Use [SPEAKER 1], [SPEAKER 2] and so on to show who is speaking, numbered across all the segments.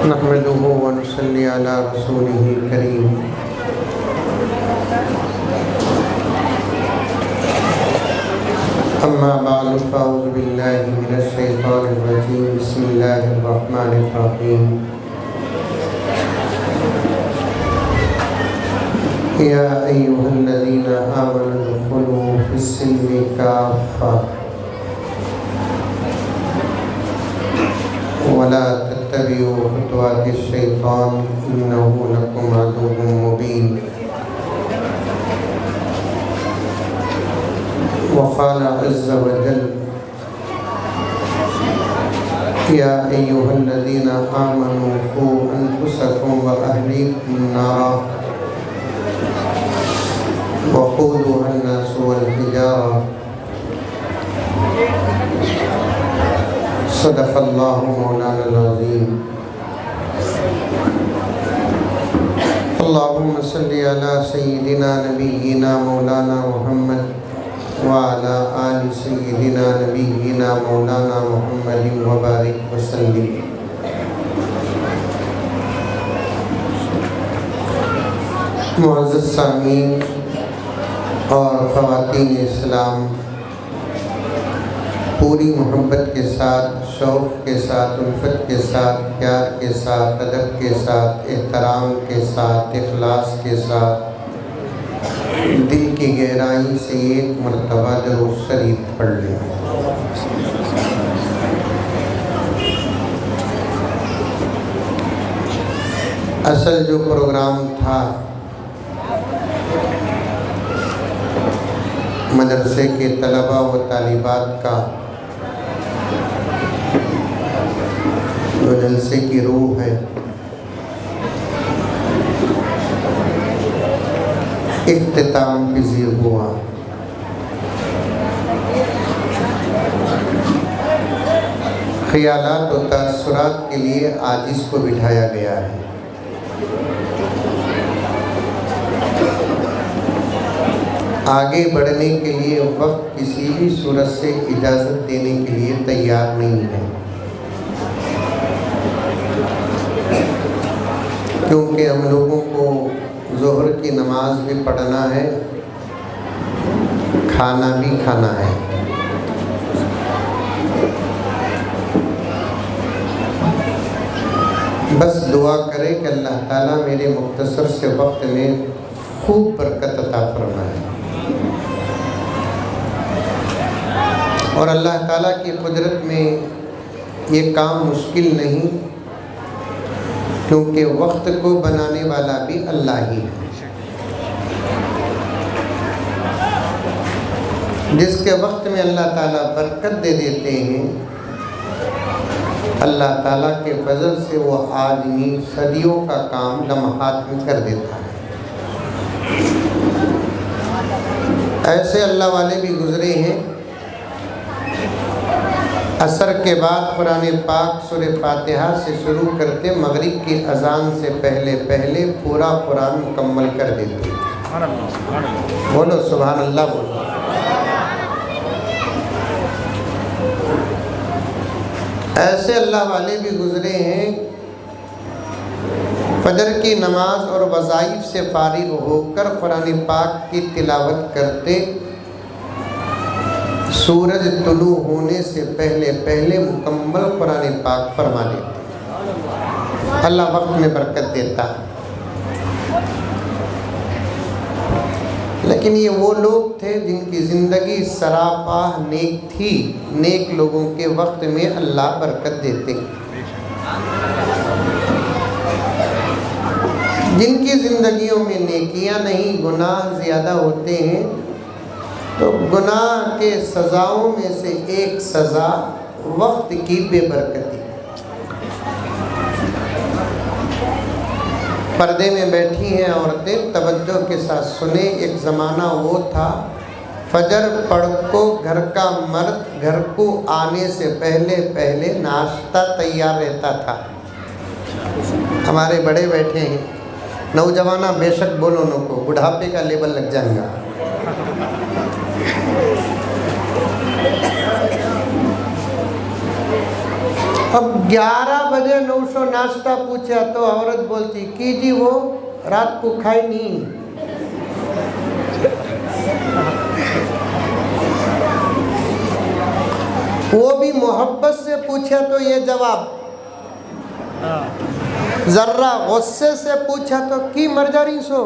[SPEAKER 1] नहमदुहु व नुसल्ली अला रसूलिहिल करीम। अम्मा बअद फ़अऊज़ु बिल्लाहि मिनश शैतानिर रजीम। बिस्मिल्लाहिर रहमानिर रहीम। या अय्युहल्लज़ीना आमनु उदख़ुलू फ़िस्सिल्मि काफ़्फ़ा वला तत्तबिऊ खुतवातिश शैतान इन्नहु लकुम अदुव्वुम मुबीन। वक़ाल अज़्ज़ व जल या अय्युहल्लज़ीना आमनु क़ू अनफुसकुम व अहलीकुम नारा वक़ूदुहा अन्नासु वल हिजारा सदक़ल्लाहु मौलाना अज़ीम। अल्लाहुम्मा सल्लि अला सय्यिदिना नबिय्यिना मौलाना मुहम्मद व अला आलि सय्यिदिना नबिय्यिना मौलाना मुहम्मदिन व बारिक व सल्लिम। मुअज़्ज़ज़ सामीन और ख़वातीन इस्लाम, पूरी मोहब्बत के साथ, शौक़ के साथ, उल्फत के साथ, प्यार के साथ, अदब के साथ, एहतराम के साथ, इखलास के साथ, दिल की गहराई से एक मरतबा दुरूद शरीफ पढ़ लें। असल जो प्रोग्राम था मदरसे के तलबा व तालिबात का, जो जलसे की रूह है, इख्तिताम पज़ीर हुआ। ख़यालात व तासुरात के लिए आज इसको बिठाया गया है। आगे बढ़ने के लिए वक्त किसी भी सूरत से इजाज़त देने के लिए तैयार नहीं है, क्योंकि हम लोगों को ज़ोहर की नमाज भी पढ़ना है, खाना भी खाना है। बस दुआ करें कि अल्लाह ताला मेरे मुख्तसर से वक्त में खूब बरकत अता फरमाए और अल्लाह ताला की कुदरत में ये काम मुश्किल नहीं, क्योंकि वक्त को बनाने वाला भी अल्लाह ही है। जिसके वक्त में अल्लाह ताला बरकत दे देते हैं, अल्लाह ताला के फजल से वो आदमी सदियों का काम लम्हात में कर देता है। ऐसे अल्लाह वाले भी गुजरे हैं। असर के बाद कुरान पाक सूरह फातिहा से शुरू करते, मगरिब की अजान से पहले पहले पूरा कुरान मुकम्मल कर देते। बोलो सुभान अल्लाह। बोलो ऐसे अल्लाह वाले भी गुजरे हैं, फजर की नमाज और वज़ाइफ से फारिग होकर कुरान पाक की तिलावत करते, सूरज तुलू होने से पहले पहले मुकम्मल कुरान पाक फरमा देते। अल्लाह वक्त में बरकत देता है। लेकिन ये वो लोग थे जिनकी ज़िंदगी सरापा नेक थी। नेक लोगों के वक्त में अल्लाह बरकत देते। जिनकी ज़िंदगियों में नेकियां नहीं, गुनाह ज़्यादा होते हैं, तो गुनाह के सज़ाओं में से एक सज़ा वक्त की बेबरकती। पर्दे में बैठी हैं औरतें, तवज्जो के साथ सुने। एक ज़माना वो था, फजर पढ़ को घर का मर्द घर को आने से पहले पहले नाश्ता तैयार रहता था। हमारे बड़े बैठे हैं, नौजवाना बेशक बोलो नको, बुढ़ापे का लेबल लग जाएगा। अब 11 बजे 900 नाश्ता पूछा तो औरत बोलती कि जी वो रात को खाई नहीं। वो भी मोहब्बत से पूछा तो ये जवाब, जर्रा गुस्से से पूछा तो की मर जा रही सो।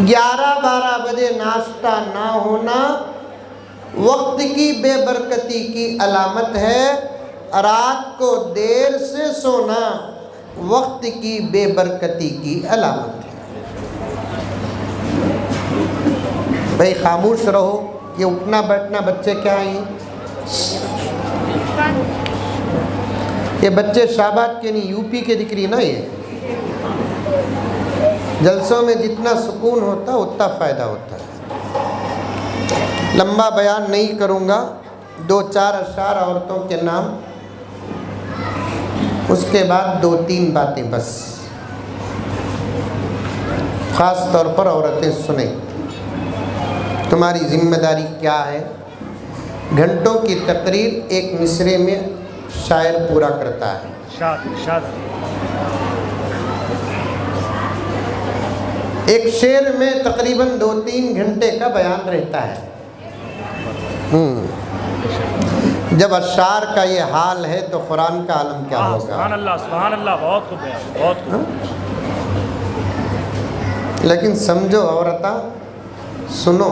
[SPEAKER 1] ग्यारह 12 बजे नाश्ता ना होना वक्त की बेबरकती की अलामत है। रात को देर से सोना वक्त की बेबरकती की अलामत है। भाई खामोश रहो, ये उठना बैठना बच्चे क्या हैं? ये बच्चे शाबाद के नहीं, यूपी के दिक्री ना। ये जलसों में जितना सुकून होता उतना फ़ायदा होता है। लंबा बयान नहीं करूँगा, 2-4 अशार औरतों के नाम, उसके बाद 2-3 बातें बस। ख़ास तौर पर औरतें सुने, तुम्हारी जिम्मेदारी क्या है। घंटों की तकरीर एक मिसरे में शायर पूरा करता है। एक शेर में तकरीबन 2-3 घंटे का बयान रहता है। जब अशार का ये हाल है तो कुरान का आलम क्या होगा।
[SPEAKER 2] सुभान अल्लाह, बहुत खूब है, बहुत खूब।
[SPEAKER 1] लेकिन समझो औरता, सुनो,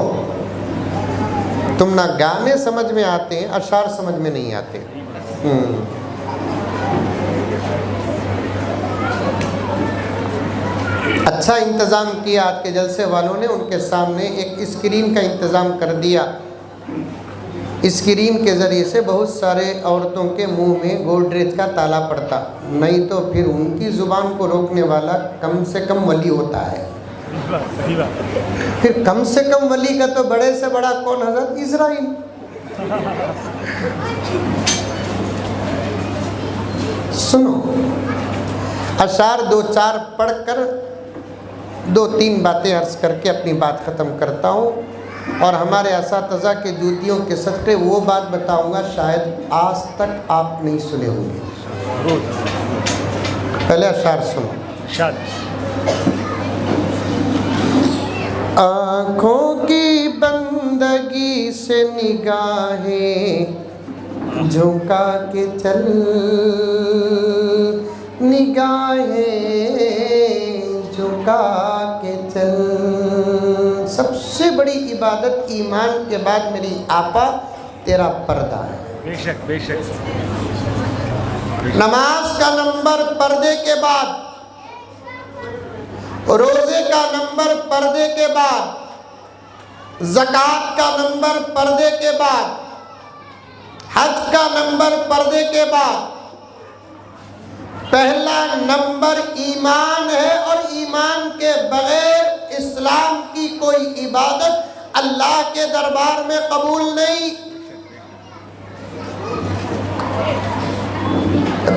[SPEAKER 1] तुम ना गाने समझ में आते हैं, अशार समझ में नहीं आते। अच्छा इंतज़ाम किया आज के जलसे वालों ने, उनके सामने एक स्क्रीन का इंतज़ाम कर दिया। स्क्रीन के ज़रिए से बहुत सारे औरतों के मुंह में गोदरेज का ताला पड़ता, नहीं तो फिर उनकी ज़ुबान को रोकने वाला कम से कम वली होता है। फिर कम से कम वली का तो बड़े से बड़ा कौन, हज़रत इज़राइल। सुनो, अशार 2-4 पढ़कर 2-3 बातें अर्ज़ करके अपनी बात ख़त्म करता हूँ, और हमारे असातिज़ा के जूतियों के सदक़े वो बात बताऊँगा शायद आज तक आप नहीं सुने होंगे। पहले अशार सुनो। आँखों की बंदगी से निगाहें झुका के चल, निगाहें झुका के चल। सबसे बड़ी इबादत ईमान के बाद मेरी आपा तेरा पर्दा है।
[SPEAKER 2] बेशक बेशक।
[SPEAKER 1] नमाज का नंबर पर्दे के बाद, रोजे का नंबर पर्दे के बाद, ज़कात का नंबर पर्दे के बाद, हज का नंबर पर्दे के बाद। पहला नंबर ईमान है, और ईमान के बगैर इस्लाम की कोई इबादत अल्लाह के दरबार में कबूल नहीं।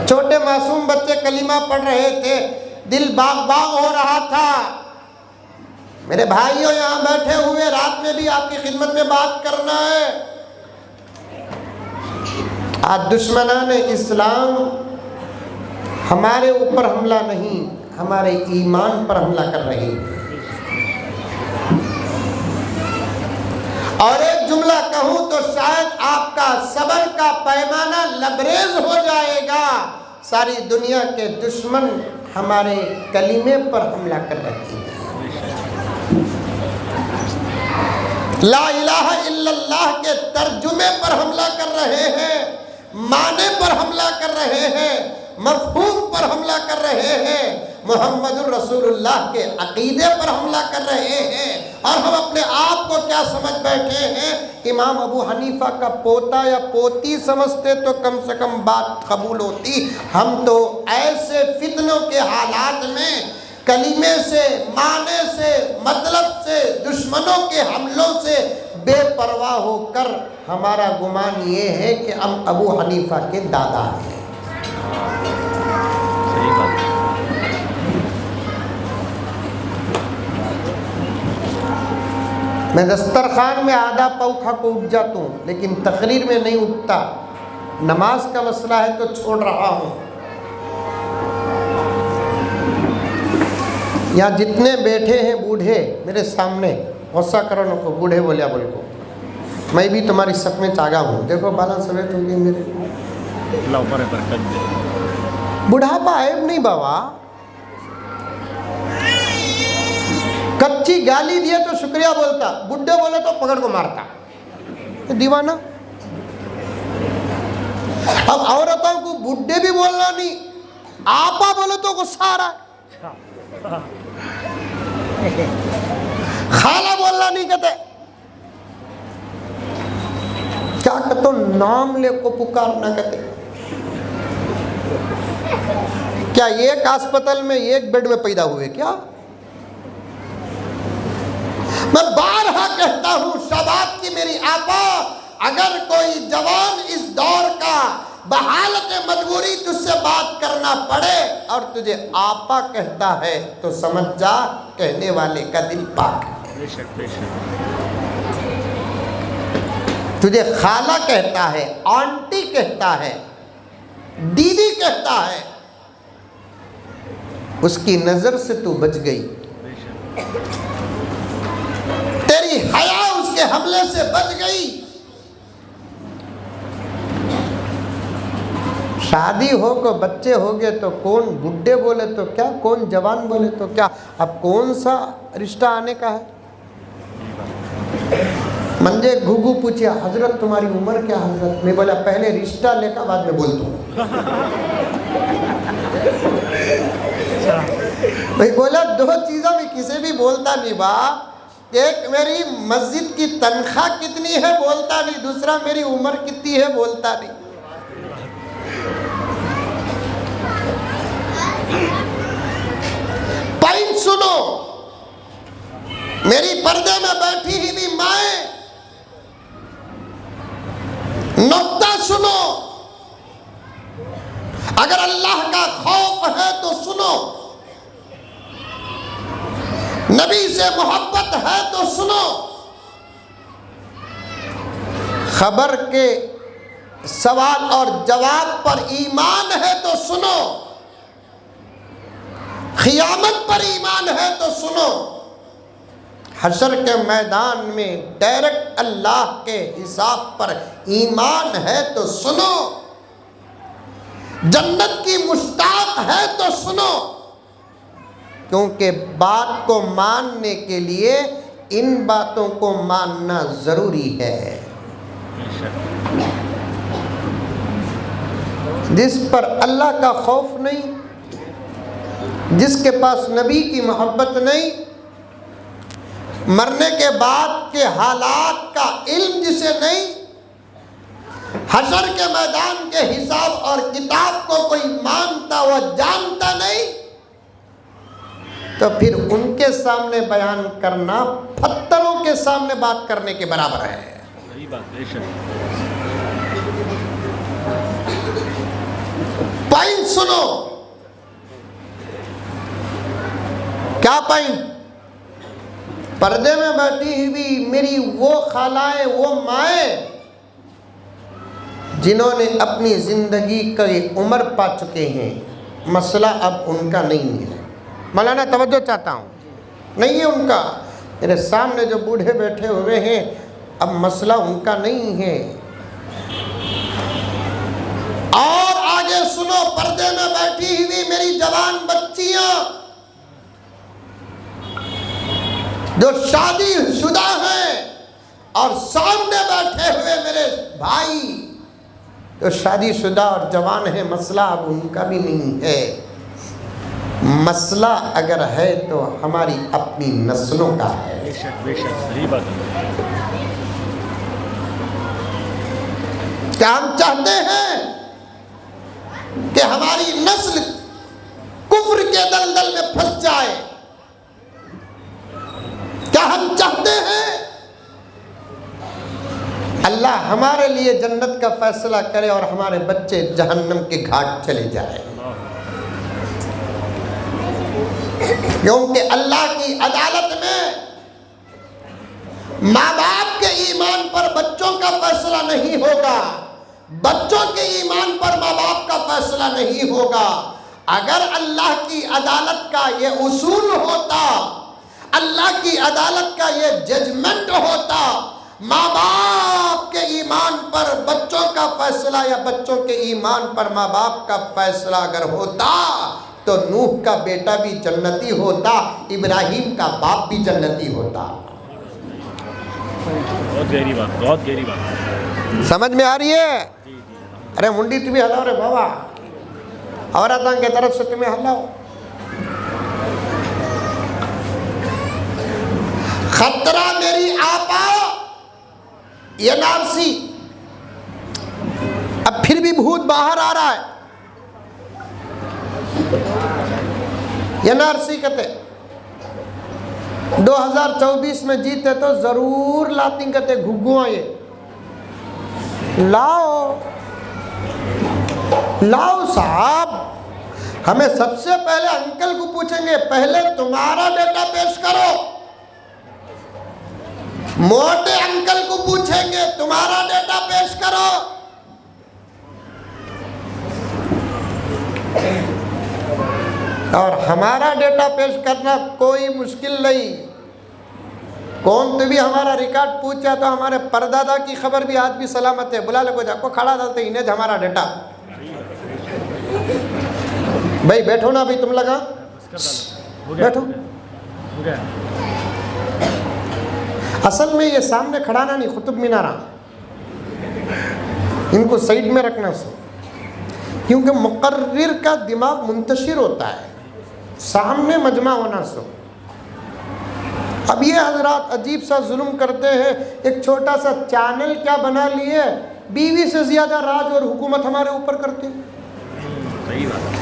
[SPEAKER 1] छोटे मासूम बच्चे कलीमा पढ़ रहे थे, दिल बाग बाग हो रहा था। मेरे भाइयों यहाँ बैठे हुए, रात में भी आपकी खिदमत में बात करना है। आज दुश्मनान इस्लाम हमारे ऊपर हमला नहीं, हमारे ईमान पर हमला कर रहे हैं। और एक जुमला कहूं तो शायद आपका सब्र का पैमाना लबरेज हो जाएगा। सारी दुनिया के दुश्मन हमारे कलीमे पर हमला कर रहे हैं। ला इलाहा इल्लल्लाह के तर्जुमे पर हमला कर रहे हैं, माने पर हमला कर रहे हैं, मफ़हूम पर हमला कर रहे हैं, मुहम्मदुर रसूलुल्लाह के अकीदे पर हमला कर रहे हैं। और हम अपने आप को क्या समझ बैठे हैं, इमाम अबू हनीफा का पोता या पोती समझते तो कम से कम बात कबूल होती। हम तो ऐसे फितनों के हालात में कलीमे से, माने से, मतलब से, दुश्मनों के हमलों से बेपरवाह होकर हमारा गुमान ये है कि हम अबू हनीफा के दादा हैं।
[SPEAKER 2] सही बात।
[SPEAKER 1] मैं दस्तरखान में आधा पाव खा को उठ जाता हूँ, लेकिन तकरीर में नहीं उठता। नमाज का मसला है तो छोड़ रहा हूँ। यहाँ जितने बैठे हैं बूढ़े मेरे सामने, गुस्सा करो न को, बूढ़े बोलिया बोल को, मैं भी तुम्हारी सफ में चागा हूँ। देखो बाला सवेत हो गई मेरे, बुढ़ापा आयब नहीं बाबा। कच्ची गाली दिए तो शुक्रिया बोलता, बुड्ढे बोले तो पकड़ को मारता। दीवाना। अब औरतों को बुड्ढे भी बोलना नहीं, आपा बोले तो गुस्सा आ रहा है। खाला बोलना नहीं कहते, क्या कहते, नाम ले को पुकारना कहते। क्या एक अस्पताल में एक बेड में पैदा हुए क्या? मैं बारहा कहता हूं शबाब की मेरी आपा, अगर कोई जवान इस दौर का बहालत मजबूरी तुझसे बात करना पड़े और तुझे आपा कहता है तो समझ जा कहने वाले का दिल पाक है।
[SPEAKER 2] बेशक बेशक।
[SPEAKER 1] तुझे खाला कहता है, आंटी कहता है, दीदी कहता है, उसकी नजर से तू बच गई। तेरी हया उसके हमले से बच गई। शादी हो को बच्चे हो गए तो कौन बुढ़े बोले तो क्या, कौन जवान बोले तो क्या, अब कौन सा रिश्ता आने का है। मंजे घुघू पूछे, हजरत तुम्हारी उम्र क्या हजरत? मैं बोला पहले रिश्ता लेकर बाद में बोलता हूँ। भाई बोला दो चीज़ों में किसी भी बोलता नहीं बा, एक मेरी मस्जिद की तनख्वाह कितनी है बोलता नहीं, दूसरा मेरी उम्र कितनी है बोलता नहीं। पॉइंट सुनो, मेरी पर्दे में बैठी हुई माए, नुक्ता सुनो। अगर अल्लाह का खौफ है तो सुनो, नबी से मोहब्बत है तो सुनो, खबर के सवाल और जवाब पर ईमान है तो सुनो, खियामत पर ईमान है तो सुनो, हशर के मैदान में डायरेक्ट अल्लाह के हिसाब पर ईमान है तो सुनो, जन्नत की मुश्ताक है तो सुनो। क्योंकि बात को मानने के लिए इन बातों को मानना जरूरी है। जिस पर अल्लाह का खौफ नहीं, जिसके पास नबी की मोहब्बत नहीं, मरने के बाद के हालात का इल्म जिसे नहीं, हशर के मैदान के हिसाब और किताब को कोई मानता व जानता नहीं, तो फिर उनके सामने बयान करना पत्थरों के सामने बात करने के बराबर है।
[SPEAKER 2] सही बात बेशक।
[SPEAKER 1] पॉइंट सुनो, क्या पॉइंट? पर्दे में बैठी हुई मेरी वो खालाएं, वो माए जिन्होंने अपनी जिंदगी की उम्र पा चुके हैं, मसला अब उनका नहीं है। मौलाना तवज्जो चाहता हूँ, नहीं है उनका। मेरे सामने जो बूढ़े बैठे हुए हैं, अब मसला उनका नहीं है। और आगे सुनो, पर्दे में बैठी हुई मेरी जवान बच्चियां जो शादीशुदा हैं, और सामने बैठे हुए मेरे भाई जो शादीशुदा और जवान है, मसला अब उनका भी नहीं है। मसला अगर है तो हमारी अपनी नस्लों का है।
[SPEAKER 2] बेशक बेशक, सही बात है।
[SPEAKER 1] क्या हम चाहते हैं कि हमारी नस्ल कुफ्र के दलदल में फंस जाए? क्या हम चाहते हैं अल्लाह हमारे लिए जन्नत का फैसला करे और हमारे बच्चे जहन्नम के घाट चले जाए? क्योंकि अल्लाह की अदालत में माँ बाप के ईमान पर बच्चों का फैसला नहीं होगा, बच्चों के ईमान पर माँ बाप का फैसला नहीं होगा। अगर अल्लाह की अदालत का ये उसूल होता, अल्लाह की अदालत का ये जजमेंट होता, माँ बाप के ईमान पर बच्चों का फैसला या बच्चों के ईमान पर माँ बाप का फैसला अगर होता तो नूह का बेटा भी जन्नती होता, इब्राहिम का बाप भी जन्नती होता।
[SPEAKER 2] बहुत गहरी बात, बहुत गहरी बात।
[SPEAKER 1] समझ में आ रही है? अरे मुंडी तुम्हें हलाओ रे बाबा, औरतों के तरफ से तुम्हें हलाओ। खतरा मेरी आपा एनआरसी, अब फिर भी भूत बाहर आ रहा है। एनआरसी कहते 2024 में जीते तो जरूर लाती, कहते घुग्गुआ ये लाओ लाओ साहब। हमें सबसे पहले अंकल को पूछेंगे, पहले तुम्हारा डेटा पेश करो। मोटे अंकल को पूछेंगे, तुम्हारा डेटा पेश करो। और हमारा डेटा पेश करना कोई मुश्किल नहीं। कौन तो भी हमारा रिकॉर्ड पूछा तो हमारे परदादा की खबर भी आज भी सलामत है। बुला लो जाको खड़ा डालते इन्हें हमारा डेटा। भाई बैठो ना, भाई तुम लगा बैठो। असल में ये सामने खड़ाना नहीं, कुतुब मीनारा, इनको साइड में रखना सो, क्योंकि मुकर्रिर का दिमाग मुंतशिर होता है, सामने मजमा होना सो। अब ये हजरात अजीब सा जुल्म करते हैं, एक छोटा सा चैनल क्या बना लिए, बीवी से ज्यादा राज और हुकूमत हमारे ऊपर करते हैं।
[SPEAKER 2] सही बात।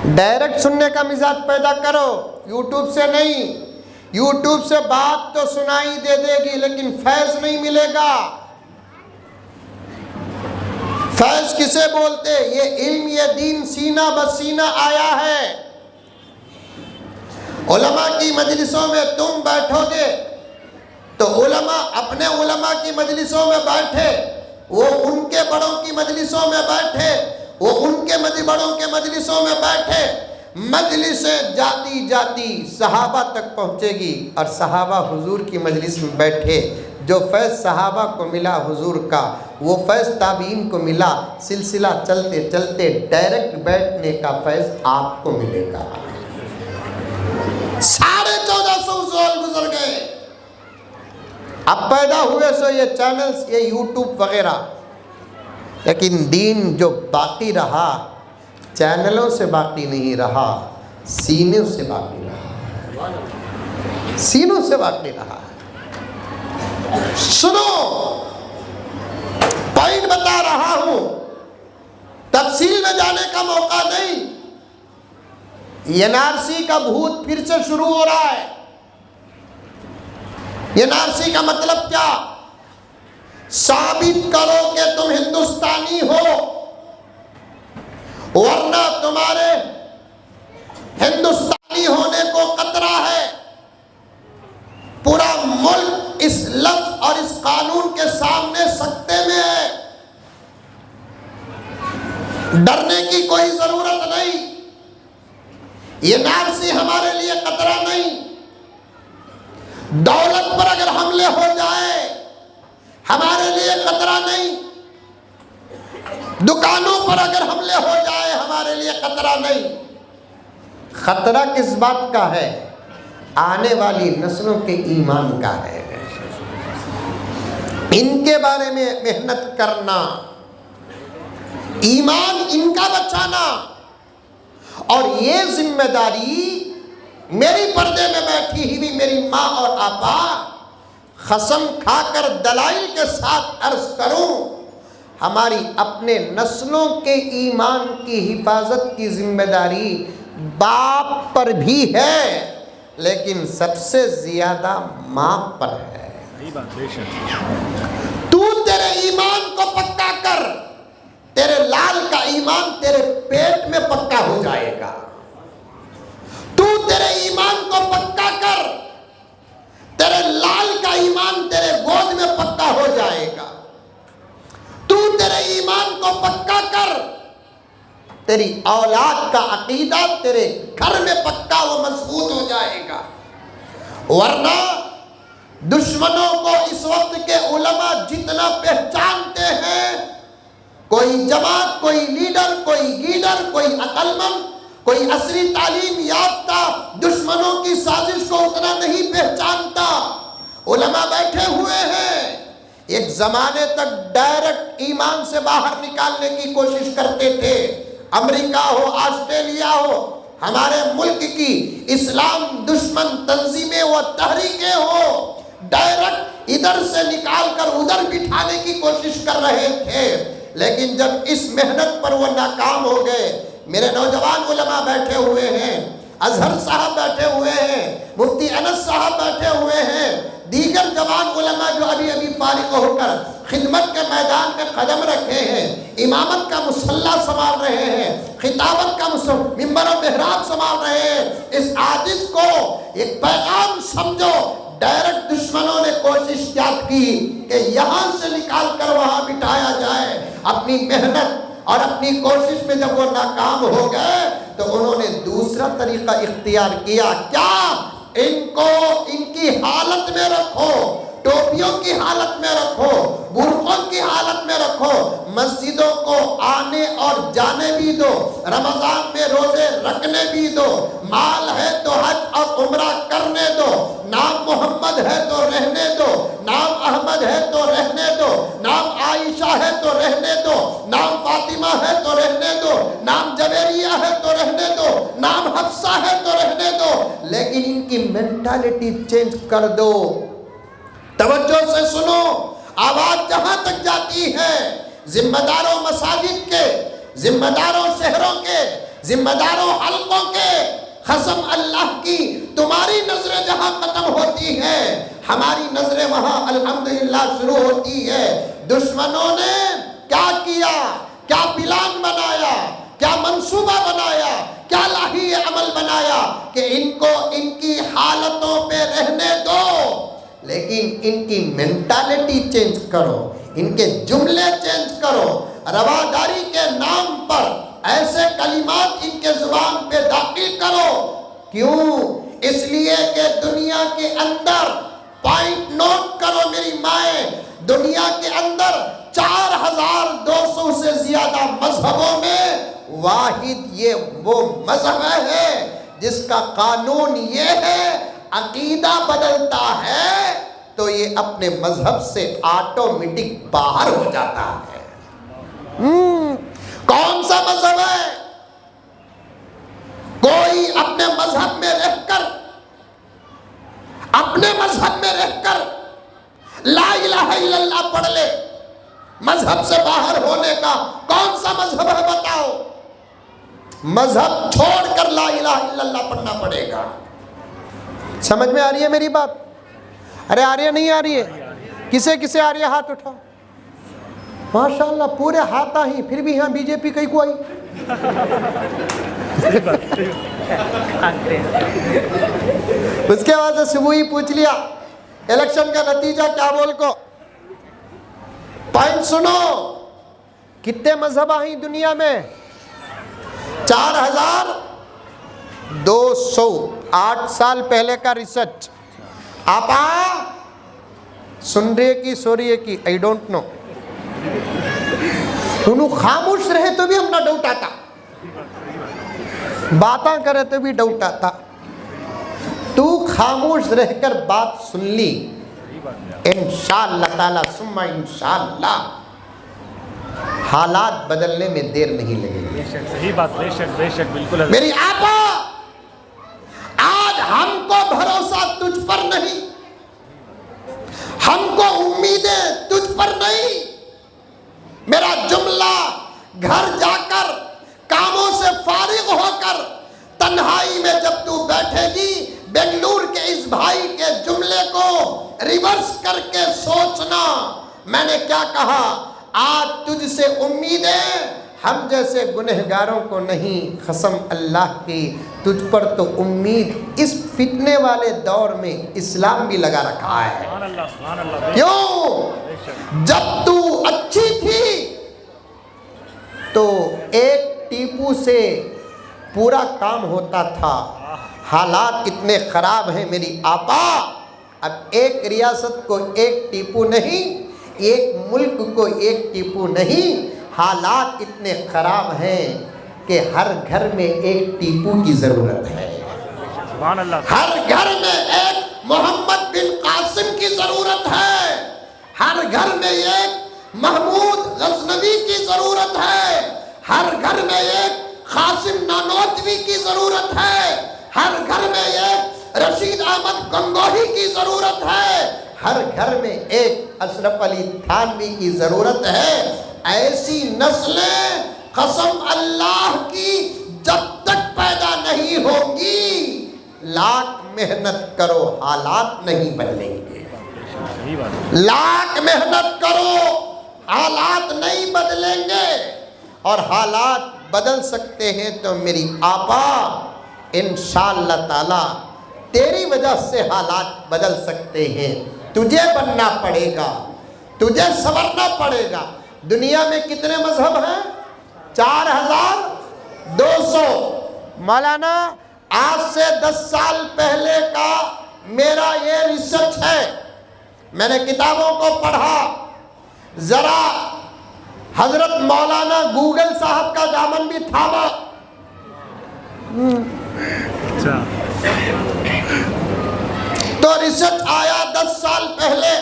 [SPEAKER 1] डायरेक्ट सुनने का मिजाज पैदा करो, यूट्यूब से नहीं। यूट्यूब से बात तो सुनाई दे देगी लेकिन फैज नहीं मिलेगा। फैज किसे बोलते? ये इल्म ये दीन सीना बसीना आया है। उलमा की मजलिसों में तुम बैठोगे तो उलमा अपने उलमा की मजलिसों में बैठे, वो उनके बड़ों की मजलिसों में बैठे, वो उनके बड़ों के मजलिसों में बैठे, मजलिसें जाती जाती सहाबा तक पहुँचेगी और सहाबा हुजूर की मजलिस में बैठे। जो फैज़ सहाबा को मिला हुजूर का, वो फैज़ ताबीन को मिला। सिलसिला चलते चलते डायरेक्ट बैठने का फैज़ आपको मिलेगा। 1450 साल गुजर गए, अब पैदा हुए सो ये चैनल्स, ये यूट्यूब वगैरह, लेकिन दीन जो बाकी रहा चैनलों से बाकी नहीं रहा, सीनों से बाकी रहा, सीनों से बाकी रहा। सुनो, पॉइंट बता रहा हूं, तफसील में जाने का मौका नहीं। एनआरसी का भूत फिर से शुरू हो रहा है। एनआरसी का मतलब क्या? साबित करो कि तुम हिंदुस्तानी हो, वरना तुम्हारे हिंदुस्तानी होने को खतरा है। पूरा मुल्क इस लफ्ज और इस कानून के सामने सख्ते में है। डरने की कोई जरूरत नहीं। ये एनआरसी हमारे लिए खतरा नहीं। दौलत पर अगर हमले हो जाए हमारे लिए खतरा नहीं। दुकानों पर अगर हमले हो जाए हमारे लिए खतरा नहीं। खतरा किस बात का है? आने वाली नस्लों के ईमान का है। इनके बारे में मेहनत करना, ईमान इनका बचाना, और ये जिम्मेदारी मेरी पर्दे में बैठी हुई मेरी माँ और आपा, कसम खाकर दलाइल के साथ अर्ज करूं, हमारी अपने नस्लों के ईमान की हिफाजत की जिम्मेदारी बाप पर भी है, लेकिन सबसे ज्यादा माँ पर है।
[SPEAKER 2] सही बात, बेशक।
[SPEAKER 1] तू तेरे ईमान को पक्का कर, तेरे लाल का ईमान तेरे पेट में पक्का हो जाएगा। तू तेरे ईमान को पक्का कर, तेरे लाल का ईमान तेरे गोद में पक्का हो जाएगा। तू तेरे ईमान को पक्का कर, तेरी औलाद का अकीदा तेरे घर में पक्का वो मजबूत हो जाएगा। वरना दुश्मनों को इस वक्त के उलमा जितना पहचानते हैं, कोई जमात, कोई लीडर, कोई गीडर, कोई अकलमंद, कोई असली तालीम याफ्ता दुश्मनों की साजिश को उतना नहीं पहचानता। उलमा बैठे हुए हैं, एक जमाने तक डायरेक्ट ईमान से बाहर निकालने की कोशिश करते थे। अमेरिका हो, ऑस्ट्रेलिया हो, हमारे मुल्क की इस्लाम दुश्मन तंजीमें व तहरीकें हो, डायरेक्ट इधर से निकाल कर उधर बिठाने की कोशिश कर रहे थे। लेकिन जब इस मेहनत पर वो नाकाम हो गए, मेरे नौजवान उलमा बैठे हुए हैं, अजहर साहब बैठे हुए हैं, मुफ्ती अनस साहब बैठे हुए हैं, दीगर जवान उलमा जो अभी अभी फारिग होकर खिदमत के मैदान में कदम रखे हैं, इमामत का मुसल्ला संभाल रहे हैं, खिताबत का मिंबर और मेहराब संभाल रहे हैं, इस आजिज को एक पैगाम समझो। डायरेक्ट दुश्मनों ने कोशिश क्या की कि यहां से निकाल कर वहां बिठाया जाए। अपनी मेहनत और अपनी कोशिश में जब वो नाकाम हो गए तो उन्होंने दूसरा तरीका इख्तियार किया। क्या? इनको इनकी हालत में रखो, टोपियों की हालत में रखो, बुरकों की हालत में रखो, मस्जिदों को आने और जाने भी दो, रमजान में रोजे रखने भी दो, माल है तो हज और उम्रा करने दो, नाम मोहम्मद है तो रहने दो, नाम अहमद है तो रहने दो, नाम आयशा है तो रहने दो, नाम फातिमा है तो रहने दो, नाम जवेरिया है तो रहने दो, नाम हफ्सा है तो रहने दो, लेकिन इनकी मेंटालिटी चेंज कर दो। तवज्जो से सुनो, आवाज जहां तक जाती है, जिम्मेदारों मसाजिद के, जिम्मेदारों शहरों के, जिम्मेदारों हल्कों के, कसम अल्लाह की, तुम्हारी नजरें जहां खत्म होती है, हमारी नजरें वहां अल्हम्दुलिल्लाह शुरू होती है। दुश्मनों ने क्या किया, क्या प्लान बनाया, क्या मंसूबा बनाया, क्या लाही अमल बनाया कि इनको इनकी हालतों पे रहने दो, लेकिन इनकी मेंटालिटी चेंज करो, इनके जुमले चेंज करो, रवादारी के नाम पर ऐसे कलिमात इनके जुबान पे दाखिल करो। क्यों? इसलिए कि दुनिया के अंदर, पॉइंट नोट करो मेरी माए, दुनिया के अंदर 4200 से ज्यादा मजहबों में वाहिद ये वो मजहब है जिसका कानून ये है, अकीदा बदलता है तो ये अपने मजहब से ऑटोमेटिक बाहर हो जाता है। कौन सा मजहब है? कोई अपने मजहब में रहकर, अपने मजहब में रहकर ला इलाहा इल्लल्लाह पढ़ ले, मजहब से बाहर होने का कौन सा मजहब है बताओ? मजहब छोड़कर ला इलाहा इल्लल्लाह पढ़ना पड़ेगा। समझ में आ रही है मेरी बात? अरे आ रही है, नहीं आ रही है? किसे किसे आ रही है? हाथ उठाओ। माशाल्लाह पूरे हाथ ही, फिर भी यहाँ बीजेपी कहीं को आई। उसके बाद सुबह ही पूछ लिया इलेक्शन का नतीजा क्या बोल को। पॉइंट सुनो, कितने मजहब आई दुनिया में? 4208 साल पहले का रिसर्च। आपा सुन रही है कि सो रही है कि आई डोंट नो। उन्होंने खामोश रहे तो भी हम ना डाउट आता, बातें करे तो भी डाउट आता। तू खामोश रहकर बात सुन ली, इंशाअल्लाह ताला सुम्मा इंशाअल्लाह हालात बदलने में देर नहीं लगेगी।
[SPEAKER 2] सही बात, बेशक बेशक, बिल्कुल।
[SPEAKER 1] मेरी आपा, आज हमको भरोसा तुझ पर नहीं, हमको उम्मीदें तुझ पर नहीं। मेरा जुमला घर जाकर कामों से फारिग होकर तन्हाई में जब तू बैठेगी, बेंगलुरु के इस भाई के जुमले को रिवर्स करके सोचना। मैंने क्या कहा? आज तुझसे उम्मीदें हम जैसे गुनहगारों को नहीं, कसम अल्लाह की तुझ पर तो उम्मीद इस फितने वाले दौर में इस्लाम भी लगा रखा है।
[SPEAKER 2] सुभान अल्लाह, सुभान अल्लाह।
[SPEAKER 1] क्यों? जब तू अच्छी थी तो एक टीपू से पूरा काम होता था। हालात इतने ख़राब हैं मेरी आपा, अब एक रियासत को एक टीपू नहीं, एक मुल्क को एक टीपू नहीं, हालात इतने ख़राब हैं कि हर घर में एक टीपू की ज़रूरत है।
[SPEAKER 2] सुभान अल्लाह।
[SPEAKER 1] हर घर में एक मोहम्मद बिन कासिम की ज़रूरत है। हर घर में एक महमूद गजनवी की ज़रूरत है। हर घर में एक कासिम नानोतवी की ज़रूरत है। हर घर में एक रशीद अहमद गंगोही की ज़रूरत है। हर घर में एक अशरफ अली थानवी की ज़रूरत है। ऐसी नस्लें कसम अल्लाह की जब तक पैदा नहीं होंगी, लाख मेहनत करो हालात नहीं बदलेंगे।
[SPEAKER 2] सही बात है।
[SPEAKER 1] लाख मेहनत करो हालात नहीं बदलेंगे, और हालात बदल सकते हैं तो मेरी आपा इंशाअल्लाह ताला तेरी वजह से हालात बदल सकते हैं। तुझे बनना पड़ेगा, तुझे संवरना पड़ेगा। दुनिया में कितने मजहब हैं? 4200। मौलाना आज से 10 साल पहले का मेरा ये रिसर्च है, मैंने किताबों को पढ़ा। जरा हजरत मौलाना गूगल साहब का दामन भी थामा।
[SPEAKER 2] अच्छा।
[SPEAKER 1] तो रिसर्च आया 10 साल पहले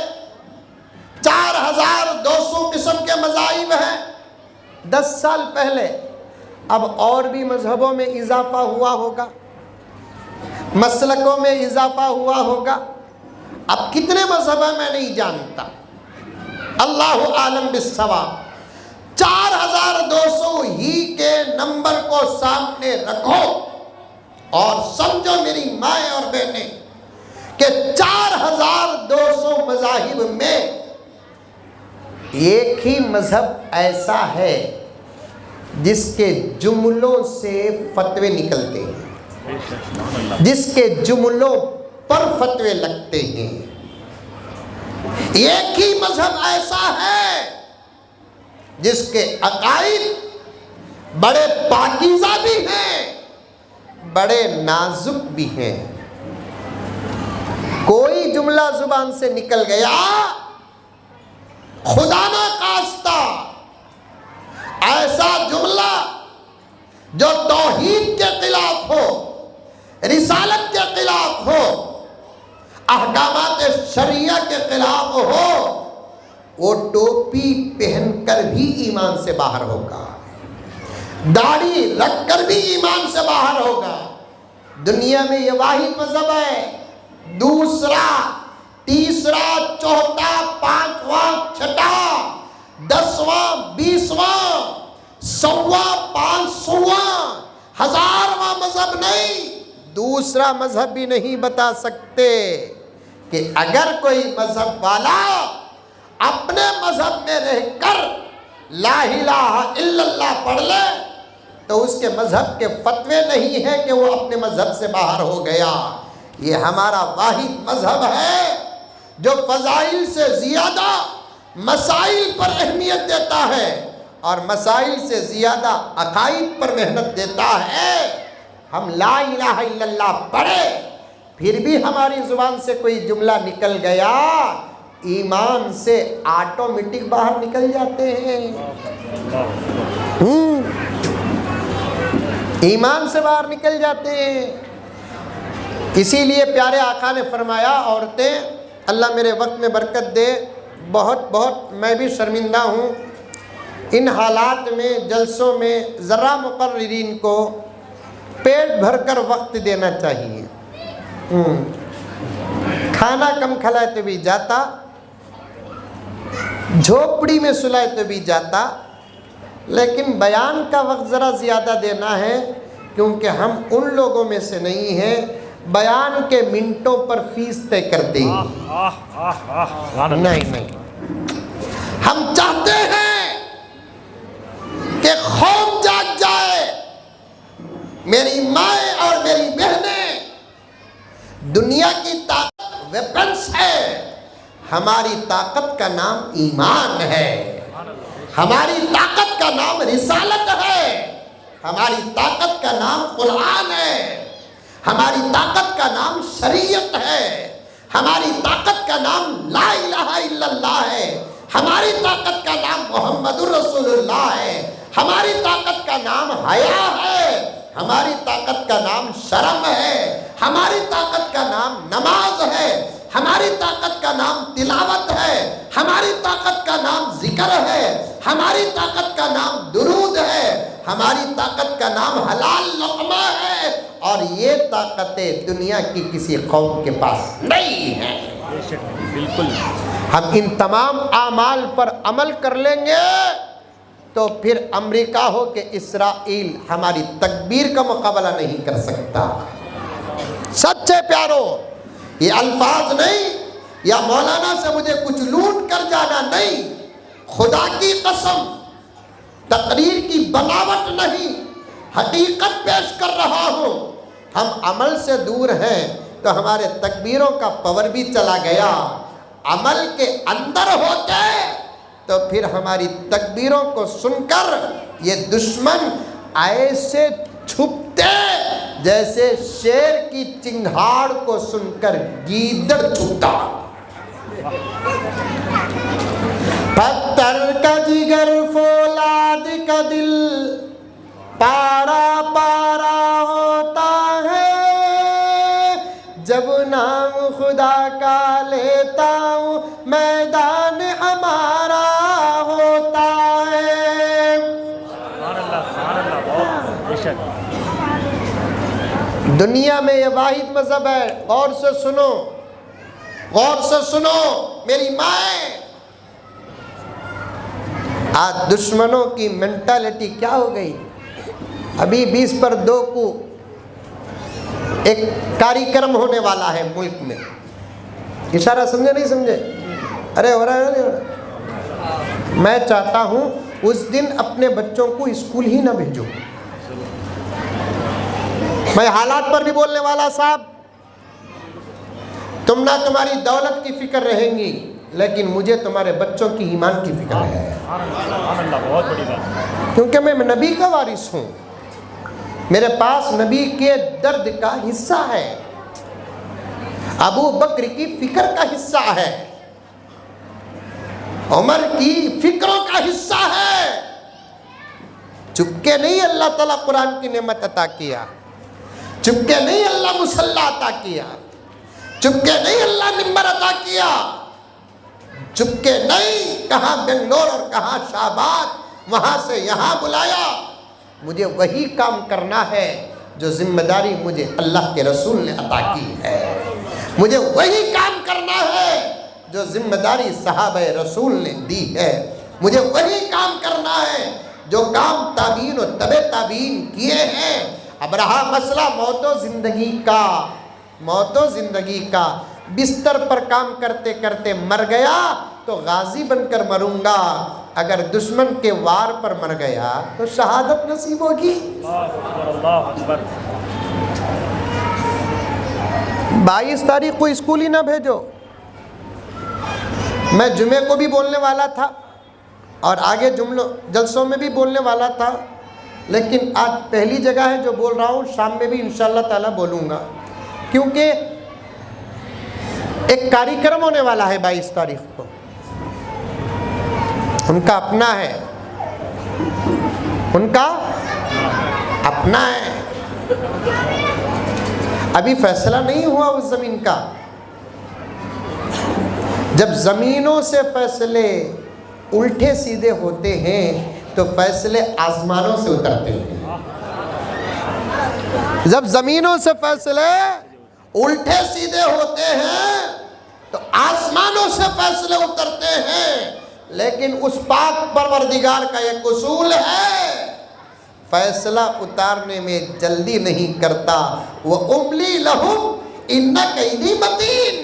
[SPEAKER 1] 4200 किस्म के मज़ाहिब हैं 10 साल पहले। अब और भी मजहबों में इजाफा हुआ होगा, मसलकों में इजाफा हुआ होगा। अब कितने मजहब हैं मैं नहीं जानता, अल्लाह आलम बिस्सवाब। 4200 ही के नंबर को सामने रखो और समझो मेरी माएँ और बहनें कि 4200 मज़ाहिब में एक ही मजहब ऐसा है जिसके जुमलों से फतवे निकलते हैं, जिसके जुमलों पर फतवे लगते हैं। एक ही मजहब ऐसा है जिसके अकाइद बड़े पाकीज़ा भी हैं, बड़े नाजुक भी हैं। कोई जुमला जुबान से निकल गया, खुदा ना खास्ता ऐसा जुमला जो तौहीद के खिलाफ हो, रिसालत के खिलाफ हो, अहकामात शरिया के खिलाफ हो, वो टोपी पहनकर भी ईमान से बाहर होगा, दाढ़ी रखकर भी ईमान से बाहर होगा। दुनिया में ये वाहिद मजहब है। दूसरा, तीसरा, चौथा, पांचवा, छठा, 10वां, 20वां, 100वां, 500वां, 1000वां मजहब नहीं, दूसरा मजहब भी नहीं बता सकते कि अगर कोई मजहब वाला अपने मजहब में रहकर ला इलाहा इल्लल्लाह पढ़ ले तो उसके मजहब के फतवे नहीं है कि वो अपने मजहब से बाहर हो गया। ये हमारा वाहिद मजहब है जो फजाइल से ज़्यादा मसाइल पर अहमियत देता है और मसाइल से ज़्यादा अकाइद पर मेहनत देता है। हम ला इलाहा इल्लल्लाह पढ़े फिर भी हमारी ज़ुबान से कोई जुमला निकल गया, ईमान से ऑटोमेटिक बाहर निकल जाते हैं। ईमान से बाहर निकल जाते हैं। इसीलिए प्यारे आका ने फरमाया, औरतें, अल्लाह मेरे वक्त में बरकत दे, बहुत बहुत मैं भी शर्मिंदा हूँ इन हालात में, जलसों में ज़रा मुक़र्रिरीन को पेट भरकर वक्त देना चाहिए। खाना कम खिलाए तो भी जाता, झोपड़ी में सुलाए तो भी जाता, लेकिन बयान का वक्त ज़रा ज़्यादा देना है क्योंकि हम उन लोगों में से नहीं हैं बयान के मिनटों पर फीस तय करते हैं। नहीं, हम चाहते हैं कि मेरी माएँ और मेरी बहनें, दुनिया की ताकत वेपन्स है, हमारी ताकत का नाम ईमान है, हमारी ताकत का नाम रिसालत है, हमारी ताकत का नाम कुरान है, हमारी ताकत का नाम शरीयत है, हमारी ताकत का नाम ला इलाहा इल्लल्लाह है, हमारी ताकत का नाम मोहम्मदुर रसूलुल्लाह है, हमारी ताकत का नाम हया है, हमारी ताकत का नाम शर्म है, हमारी ताकत का नाम नमाज है, हमारी ताकत का नाम तिलावत है, हमारी ताकत का नाम जिक्र है, हमारी ताकत का नाम दुरूद है, हमारी ताकत का नाम हलाल लुक़मा है। और ये ताकतें दुनिया की किसी कौम के पास नहीं है।
[SPEAKER 2] बिल्कुल।
[SPEAKER 1] हम इन तमाम आमाल पर अमल कर लेंगे तो फिर अमेरिका हो कि इसराइल हमारी तकबीर का मुकाबला नहीं कर सकता। सच्चे प्यारो, ये अल्फाज नहीं या मौलाना से मुझे कुछ लूट कर जाना नहीं, खुदा की कसम, तकरीर की बनावट नहीं, हकीकत पेश कर रहा हूँ। हम अमल से दूर हैं तो हमारे तकबीरों का पावर भी चला गया। अमल के अंदर होते तो फिर हमारी तकबीरों को सुनकर ये दुश्मन ऐसे छुपते जैसे शेर की चिंगाड़ को सुनकर गीदड़ छुपता। पत्थर का जिगर फौलाद का दिल पारा पारा होता है, जब नाम खुदा का लेता हूँ मैदान हमारा होता है। दुनिया में ये वाहिद मजहब है। गौर से सुनो, गौर से सुनो मेरी माएँ। आज दुश्मनों की मेंटालिटी क्या हो गई। अभी 20 पर 2 को एक कार्यक्रम होने वाला है मुल्क में। इशारा समझे नहीं समझे? अरे हो रहा है नहीं हो रहा? मैं चाहता हूँ उस दिन अपने बच्चों को स्कूल ही ना भेजो। मैं हालात पर भी बोलने वाला साहब, तुम ना तुम्हारी दौलत की फिक्र रहेंगी, लेकिन मुझे तुम्हारे बच्चों की ईमान की फिक्र है।
[SPEAKER 2] बहुत बड़ी बात।
[SPEAKER 1] क्योंकि मैं नबी का वारिस हूँ, मेरे पास नबी के दर्द का हिस्सा है, अबू बकर की फिक्र का हिस्सा है, उमर की फिक्रों का हिस्सा है। चुपके नहीं अल्लाह ताला कुरान की नेमत अता किया, चुपके नहीं अल्लाह मुसल्ला अता किया, चुपके नहीं अल्लाह मिंबर अता किया, चुपके नहीं कहाँ बेंगलोर और कहाँ शाहबाद, वहाँ से यहाँ बुलाया। मुझे वही काम करना है जो जिम्मेदारी मुझे अल्लाह के रसूल ने अता की है। मुझे वही काम करना है जो जिम्मेदारी सहाबे रसूल ने दी है। मुझे वही काम करना है जो काम ताबीन और तबे ताबीन किए हैं। अब रहा मसला मौतो ज़िंदगी का, मौतो ज़िंदगी का, बिस्तर पर काम करते करते मर गया तो गाजी बनकर मरूंगा, अगर दुश्मन के वार पर मर गया तो शहादत नसीब होगी। 22 तारीख को स्कूल ही ना भेजो। मैं जुमे को भी बोलने वाला था और आगे जलसों में भी बोलने वाला था, लेकिन आज पहली जगह है जो बोल रहा हूँ, शाम में भी इंशाअल्लाह ताला बोलूँगा, क्योंकि एक कार्यक्रम होने वाला है 22 तारीख को, उनका अपना है, उनका अपना है। अभी फैसला नहीं हुआ उस ज़मीन का। जब ज़मीनों से फैसले उल्टे सीधे होते हैं तो फैसले आसमानों से उतरते हैं। जब ज़मीनों से फैसले उल्टे सीधे होते हैं तो आसमानों से फैसले उतरते हैं। लेकिन उस पाक परवरदिगार का एक उसूल है, फैसला उतारने में जल्दी नहीं करता। वो उमली लहुम इन्ना कैदी मतीन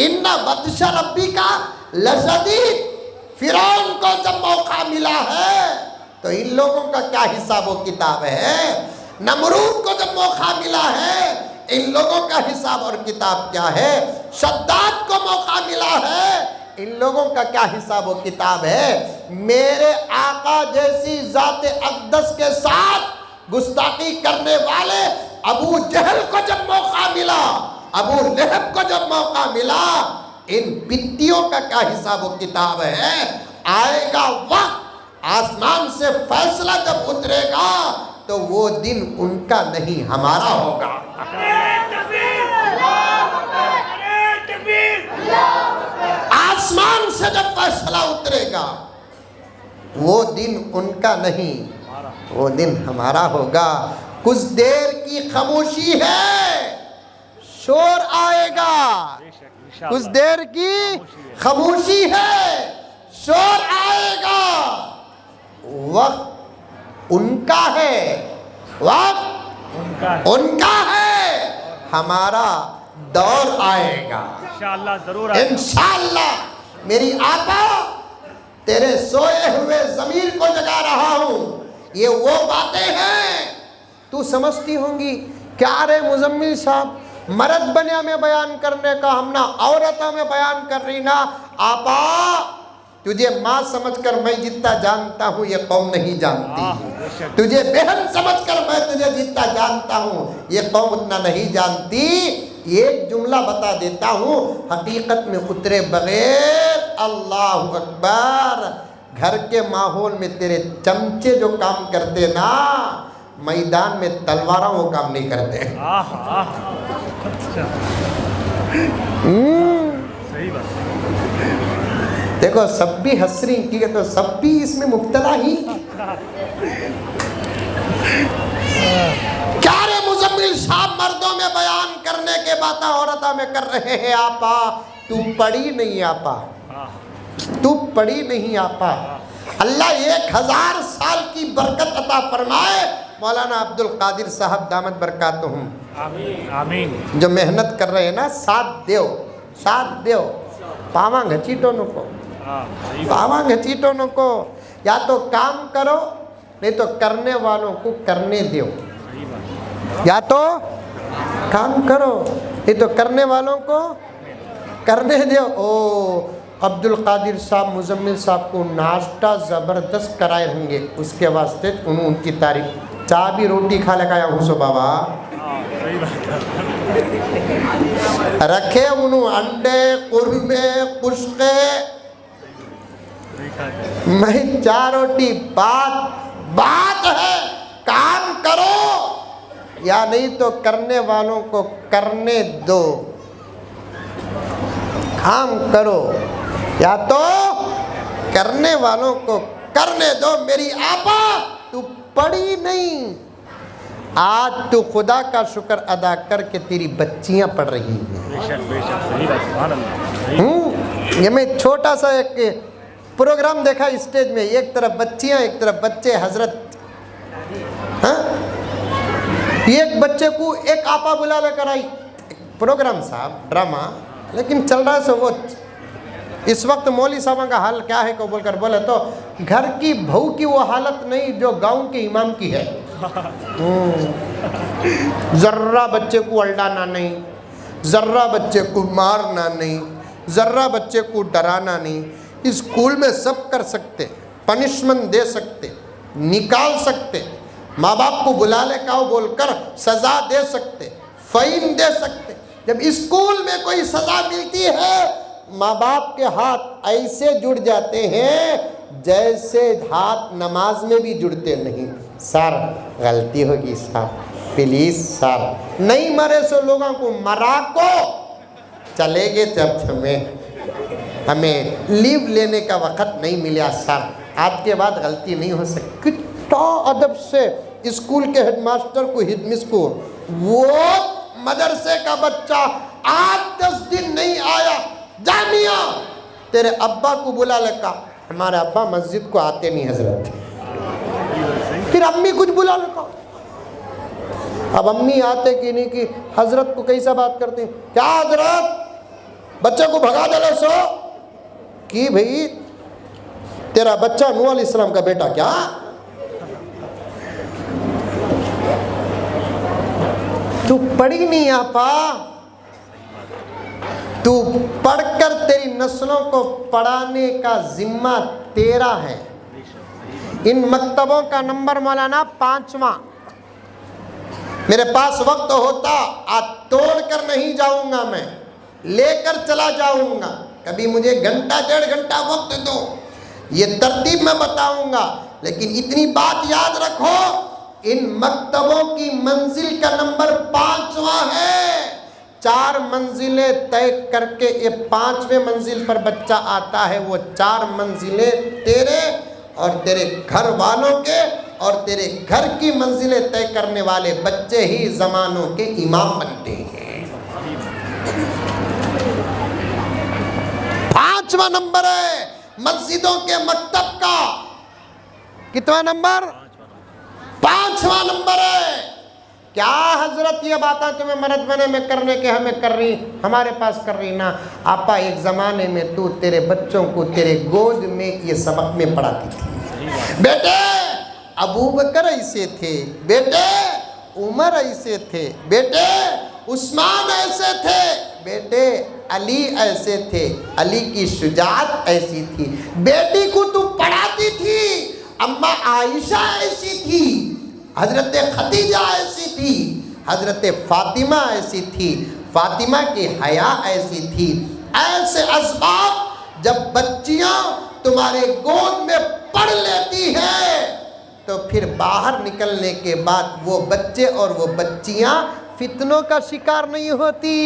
[SPEAKER 1] इन्ना बदशा रब्बी का लशदीद। फिरौन को जब मौका मिला है तो इन लोगों का क्या हिसाब व किताब है। नमरूद को जब मौका मिला है, इन लोगों का हिसाब और किताब क्या है। शद्दाद को मौका मिला है, इन लोगों का क्या हिसाब और किताब है। मेरे आका जैसी जाते अक़दस के साथ गुस्ताखी करने वाले अबू जहल को जब मौका मिला, अबू लहब को जब मौका मिला, इन बित्तियों का क्या हिसाब और किताब है। आएगा वक्त, आसमान से फैसला जब उतरेगा तो वो दिन उनका नहीं हमारा होगा। आसमान से जब फैसला उतरेगा वो दिन उनका नहीं, वो दिन हमारा होगा। कुछ देर की खामोशी है, शोर आएगा। कुछ देर की खामोशी है, शोर आएगा। वक्त उनका है, वक्त उनका है, हमारा दौर आएगा
[SPEAKER 2] इंशाअल्लाह, जरूर आएगा।
[SPEAKER 1] इंशाअल्लाह। मेरी आपा, तेरे सोए हुए ज़मीर को जगा रहा हूँ। ये वो बातें हैं तू समझती होंगी। क्या रे मुजम्मिल साहब, मर्द बनिया में बयान करने का, हम ना औरतों में बयान कर रही ना। आपा, तुझे माँ समझकर मैं जितना जानता हूँ ये कौम नहीं जानती। तुझे बहन समझकर मैं तुझे जितना जानता हूँ ये कौम उतना नहीं जानती। एक जुमला बता देता हूँ, हकीकत में उतरे बगैर, अल्लाहु अकबर, घर के माहौल में तेरे चमचे जो काम करते ना, मैदान में तलवारों वो काम नहीं करते।
[SPEAKER 2] सही बात।
[SPEAKER 1] देखो सब भी हंस रही की है, तो सब भी इसमें मुब्तला ही। क्या रे मुजम्मिल साहब, मर्दों में बयान करने के बातें औरतों में कर रहे हैं। आपा, तू पढ़ी नहीं आपा, तू पढ़ी नहीं आपा। अल्लाह 1000 साल की बरकत अता फरमाए। मौलाना अब्दुल कादिर साहब दामत बरकातुहुम,
[SPEAKER 2] आमीन आमीन,
[SPEAKER 1] जो मेहनत कर रहे हैं ना, साथ देव, साथ देव। पावा घचीटो नको, पावा घचीटो नको। या तो काम करो, नहीं तो करने वालों को करने दो। या तो काम करो, नहीं तो करने वालों को करने दो। ओ अब्दुल कादिर साहब मुजम्मिल साहब को नाश्ता ज़बरदस्त कराए होंगे, उसके वास्ते उन्होंने उनकी तारीफ। चाय भी रोटी खा लगाया हूँ सो बाबा रखे उन्होंने अंडे कुरमे कुश्के, मैं 4 रोटी। बात है, काम करो या नहीं तो करने वालों को करने दो। काम करो या तो करने वालों को करने दो। मेरी आपा, तू पढ़ी नहीं, आज तू खुदा का शुक्र अदा करके तेरी बच्चियां पढ़ रही हैं।
[SPEAKER 2] बेशक बेशक, सही बात, सुभान अल्लाह।
[SPEAKER 1] ये मैं छोटा सा एक प्रोग्राम देखा स्टेज में, एक तरफ बच्चियां एक तरफ बच्चे। हजरत, हाँ, एक बच्चे को एक आपा बुला लेकर आई। प्रोग्राम साहब ड्रामा लेकिन चल रहा है। सो वो इस वक्त मौली साहब का हाल क्या है को बोलकर बोले तो घर की बहू की वो हालत नहीं जो गांव के इमाम की है। जर्रा बच्चे को अल्लाना नहीं, जर्रा बच्चे को मारना नहीं, जर्रा बच्चे को डराना नहीं। स्कूल में सब कर सकते, पनिशमेंट दे सकते, निकाल सकते, माँ बाप को बुला ले का बोलकर सज़ा दे सकते, फाइन दे सकते। जब स्कूल में कोई सज़ा मिलती है, माँ बाप के हाथ ऐसे जुड़ जाते हैं जैसे हाथ नमाज में भी जुड़ते नहीं। सर गलती होगी सर, प्लीज़ सर। नहीं मरे सो लोगों को मरा को चलेगे जब हमें लीव लेने का वक़्त नहीं मिला सर, आज के बाद गलती नहीं हो सकती। कितना अदब से स्कूल के हेडमास्टर को हिदमिस को, वो मदरसे का बच्चा 8-10 दिन नहीं आया, जामिया तेरे अब्बा को बुला लगा। हमारे अब्बा मस्जिद को आते नहीं हजरत। फिर अम्मी कुछ बुला लगा। अब अम्मी आते कि नहीं कि हजरत को कैसा बात करते हैं, क्या हजरत बच्चे को भगा दे सो कि भाई तेरा बच्चा नूह अलैहिस्सलाम का बेटा क्या। तू पढ़ी नहीं आपा, तू पढ़कर तेरी नस्लों को पढ़ाने का जिम्मा तेरा है। इन मकतबों का नंबर मौलाना 5वां। मेरे पास वक्त होता आज तोड़ कर नहीं जाऊंगा, मैं लेकर चला जाऊंगा। कभी मुझे घंटा 1.5 घंटा वक्त दो, ये तरतीब मैं बताऊंगा। लेकिन इतनी बात याद रखो, इन मकतबों की मंजिल का नंबर 5वां है। 4 मंजिलें तय करके ये 5वें मंजिल पर बच्चा आता है। वो 4 मंजिलें तेरे और तेरे घर वालों के और तेरे घर की मंजिलें तय करने वाले बच्चे ही जमानों के इमाम बनते हैं। 5वां नंबर है मस्जिदों के मकतब का। कितना नंबर? 5वां नंबर है। क्या हजरत ये बातें तुम्हें मर्द बने में करने के हमें कर रही, हमारे पास कर रही ना। आपा एक ज़माने में तू तेरे बच्चों को तेरे गोद में ये सबक में पढ़ाती थी। बेटे अबू बकर ऐसे थे, बेटे उमर ऐसे थे, बेटे उस्मान ऐसे थे, बेटे अली ऐसे थे, अली की शुजाअत ऐसी थी। बेटी को तू पढ़ाती थी। अम्मा आयशा ऐसी थी, हजरत खदीजा ऐसी थी, हजरत फातिमा ऐसी थी, फातिमा की हया ऐसी थी। ऐसे असबाब जब बच्चियां तुम्हारे गोद में पढ़ लेती है तो फिर बाहर निकलने के बाद वो बच्चे और वो बच्चियां फितनों का शिकार नहीं होती।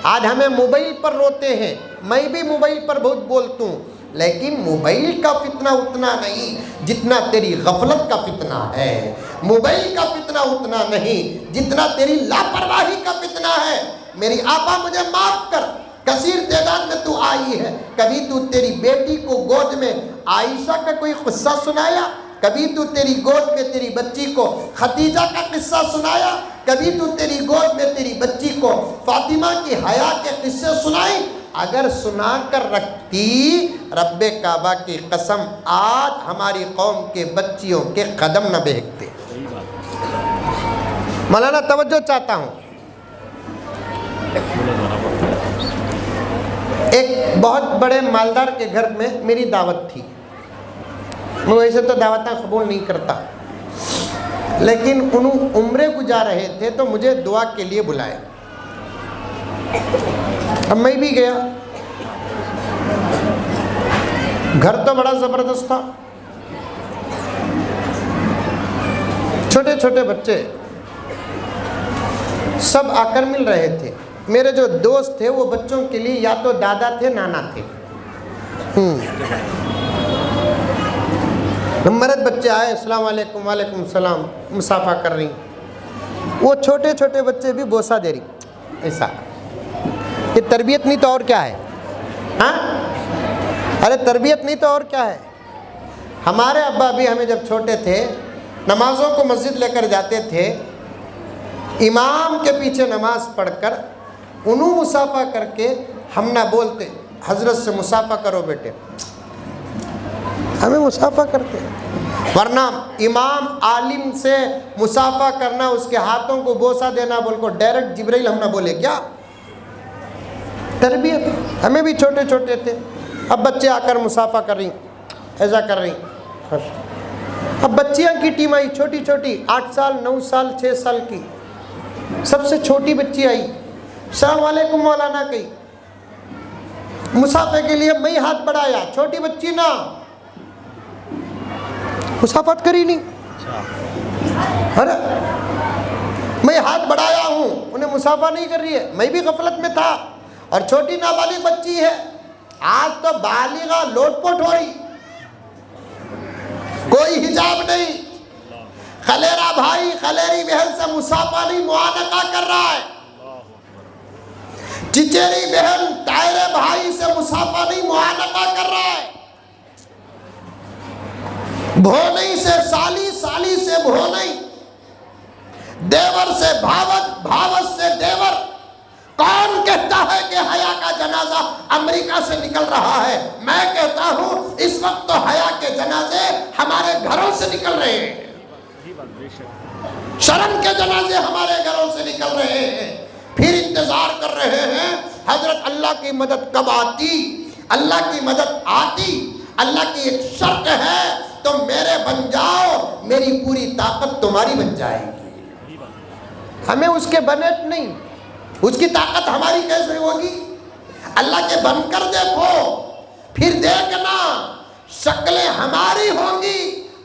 [SPEAKER 1] आज हमें मोबाइल पर रोते हैं, मैं भी मोबाइल पर बहुत बोलता हूँ, लेकिन मोबाइल का फितना उतना नहीं जितना तेरी गफलत का फितना है। मोबाइल का फितना उतना नहीं जितना तेरी लापरवाही का फितना है। मेरी आपा मुझे माफ कर, कसीर तादाद में तू आई है। कभी तू तेरी बेटी को गोद में आयशा का कोई किस्सा सुनाया? कभी तू तेरी गोद में तेरी बच्ची को खदीजा का किस्सा सुनाया? कभी तू तेरी गोद में तेरी बच्ची को फातिमा की हया के किस्से सुनाई? अगर सुना कर रखती, रब्बे काबा की कसम आज हमारी कौम के बच्चियों के कदम न बहकते। मौलाना तवज्जो चाहता हूँ। एक बहुत बड़े मालदार के घर में मेरी दावत थी। मैं वैसे तो दावतें कबूल नहीं करता, लेकिन उन्होंने उम्रे गुजा रहे थे तो मुझे दुआ के लिए बुलाया। अब मैं भी गया। घर तो बड़ा ज़बरदस्त था, छोटे छोटे बच्चे सब आकर मिल रहे थे। मेरे जो दोस्त थे वो बच्चों के लिए या तो दादा थे नाना थे। मर्द बच्चे आए, अस्सलाम वालेकुम, वालेकुम सलाम, मुसाफा कर रही। वो छोटे छोटे बच्चे भी बोसा दे रही। ऐसा ये तरबियत नहीं तो और क्या है? हाँ, अरे तरबियत नहीं तो और क्या है? हमारे अब्बा भी हमें जब छोटे थे नमाज़ों को मस्जिद लेकर जाते थे, इमाम के पीछे नमाज पढ़कर उन्हों मुसाफा करके हम ना बोलते हजरत से मुसाफा करो बेटे, हमें मुसाफा करते। वरना इमाम आलिम से मुसाफा करना, उसके हाथों को बोसा देना बोल को डायरेक्ट जिब्राइल हम ना बोले क्या? तरबियत। हमें भी छोटे छोटे थे, अब बच्चे आकर मुसाफा कर रही, ऐसा कर रही। अब बच्चियां की टीम आई, छोटी छोटी, 8 साल 9 साल 6 साल की। सबसे छोटी बच्ची आई, अस्सलाम वालेकुम मौलाना कही। मुसाफे के लिए मैं हाथ बढ़ाया, छोटी बच्ची ना मुसाफत करी नहीं। अरे मैं हाथ बढ़ाया हूँ, उन्हें मुसाफा नहीं कर रही है। मैं भी गफलत में था और छोटी नाबालिग बच्ची है। आज तो बालिगा लोटपोट हो रही, कोई हिजाब नहीं। खलेरा भाई खलेरी बहन से मुसाफा नहीं, मुआनका कर रहा है। चिचेरी बहन तायरे भाई से मुसाफा नहीं, मुआनका कर रहा है। भोनई से साली, साली से भोनई, देवर से भावत, भावत से देवर। कौन कहता है कि हया का जनाजा अमेरिका से निकल रहा है? मैं कहता हूं इस वक्त तो हया के जनाजे हमारे घरों से निकल रहे हैं।
[SPEAKER 2] बेशक
[SPEAKER 1] शर्म के जनाजे हमारे घरों से निकल रहे हैं, फिर इंतजार कर रहे हैं हजरत अल्लाह की मदद कब आती। अल्लाह की मदद आती, अल्लाह की एक शर्त है, तुम मेरे बन जाओ, मेरी पूरी ताकत तुम्हारी बन जाएगी। हमें उसके बने नहीं, उसकी ताकत हमारी कैसे होगी। अल्लाह के बनकर देखो, फिर देखना शक्लें हमारी होंगी,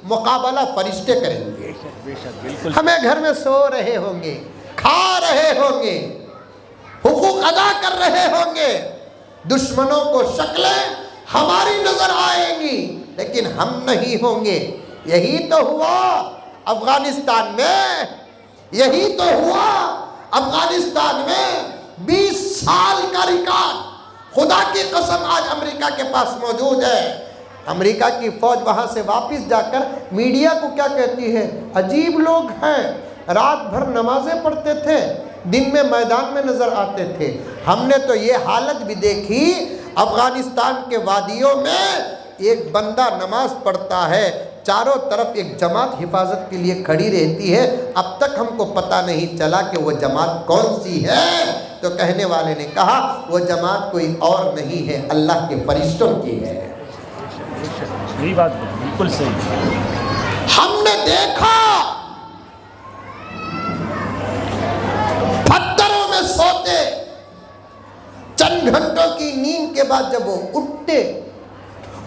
[SPEAKER 1] मुकाबला फरिश्ते करेंगे।
[SPEAKER 2] बेशक बिल्कुल
[SPEAKER 1] हमें घर में सो रहे होंगे, खा रहे होंगे, हुकूक अदा कर रहे होंगे, दुश्मनों को शक्लें हमारी नजर आएंगी, लेकिन हम नहीं होंगे। यही तो हुआ अफगानिस्तान में, यही तो हुआ अफगानिस्तान में। 20 साल का रिकॉर्ड खुदा की कसम आज अमेरिका के पास मौजूद है। अमेरिका की फौज वहां से वापस जाकर मीडिया को क्या कहती है, अजीब लोग हैं, रात भर नमाजें पढ़ते थे, दिन में मैदान में नजर आते थे। हमने तो ये हालत भी देखी, अफगानिस्तान के वादियों में एक बंदा नमाज पढ़ता है, चारों तरफ एक जमात हिफाजत के लिए खड़ी रहती है। अब तक हमको पता नहीं चला कि वो जमात कौन सी है। तो कहने वाले ने कहा वो जमात कोई और नहीं है, अल्लाह के फरिश्तों की है।
[SPEAKER 2] सही बात, बिल्कुल सही।
[SPEAKER 1] हमने देखा पत्थरों में सोते, चंद घंटों की नींद के बाद जब वो उठते,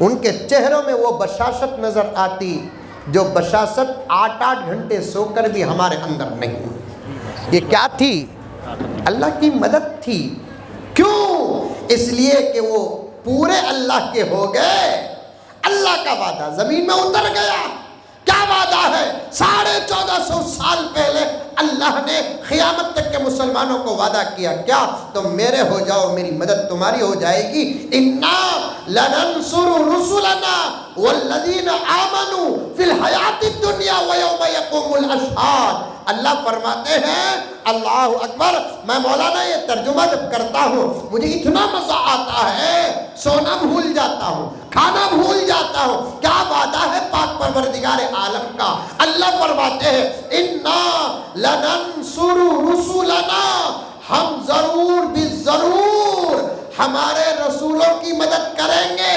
[SPEAKER 1] उनके चेहरों में वो बशाशत नजर आती, जो बशाशत 8-8 घंटे सोकर भी हमारे अंदर नहीं। ये क्या थी? अल्लाह की मदद थी। क्यों? इसलिए कि वो पूरे अल्लाह के हो गए। अल्लाह का वादा जमीन में उतर गया। क्या वादा है? 1450 साल पहले अल्लाह ने क़यामत तक के मुसलमानों को वादा किया, क्या तुम मेरे हो जाओ, मेरी मदद तुम्हारी हो जाएगी। इन्ना लनंसुरु रुसुलना वल्लज़ीना आमनू फिल हयातिद दुनिया व यौम यक़ूमुल अशहाद। अल्लाह फरमाते हैं, अल्लाहु अकबर, मैं मौलाना ये तर्जुमा जब करता हूँ मुझे इतना मजा आता है, सोना भूल जाता हूँ, खाना भूल जाता हूँ। क्या वादा है पाक परवरदिगार आलम का। अल्लाह फरमाते हैं, इन्ना लनंसुरु रुसुलना, हम जरूर भी जरूर हमारे रसूलों की मदद करेंगे।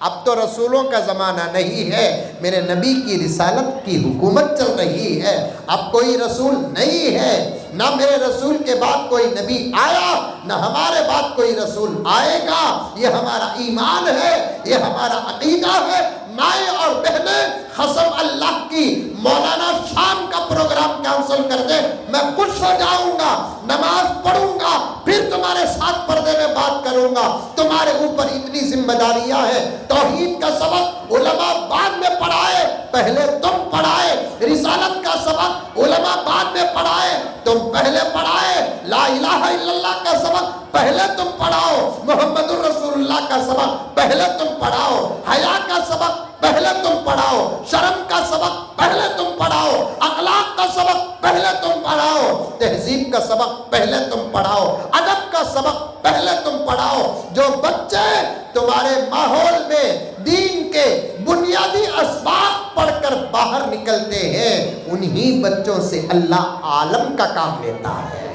[SPEAKER 1] अब तो रसूलों का ज़माना नहीं है, मेरे नबी की रिसालत की हुकूमत चल रही है। अब कोई रसूल नहीं है, ना मेरे रसूल के बाद कोई नबी आया, ना हमारे बाद कोई रसूल आएगा। ये हमारा ईमान है, ये हमारा अकीदा है। माए और बहने, कसम अल्लाह की, मौलाना शाम का प्रोग्राम कैंसिल कर दे, मैं खुश हो जाऊंगा, नमाज पढ़ूंगा, फिर तुम्हारे साथ पर्दे में बात करूंगा। तुम्हारे ऊपर इतनी जिम्मेदारियां हैं। तौहीद का सबक उलमा बाद में पढ़ाए, पहले तुम पढ़ाए। रिसालत का सबक उलमा बाद में पढ़ाए, तुम पहले पढ़ाए। ला इलाहा इल्लल्लाह का सबक पहले तुम पढ़ाओ। मोहम्मदुर रसूलुल्लाह का सबक पहले तुम पढ़ाओ। हया का सबक पहले तुम पढ़ाओ। शर्म का सबक पहले तुम पढ़ाओ। अखलाक का सबक पहले तुम पढ़ाओ। तहजीब का सबक पहले तुम पढ़ाओ। अदब का सबक पहले तुम पढ़ाओ। जो बच्चे तुम्हारे माहौल में दीन के बुनियादी असबाब पढ़कर बाहर निकलते हैं, उन्हीं बच्चों से अल्लाह आलम का काम लेता है।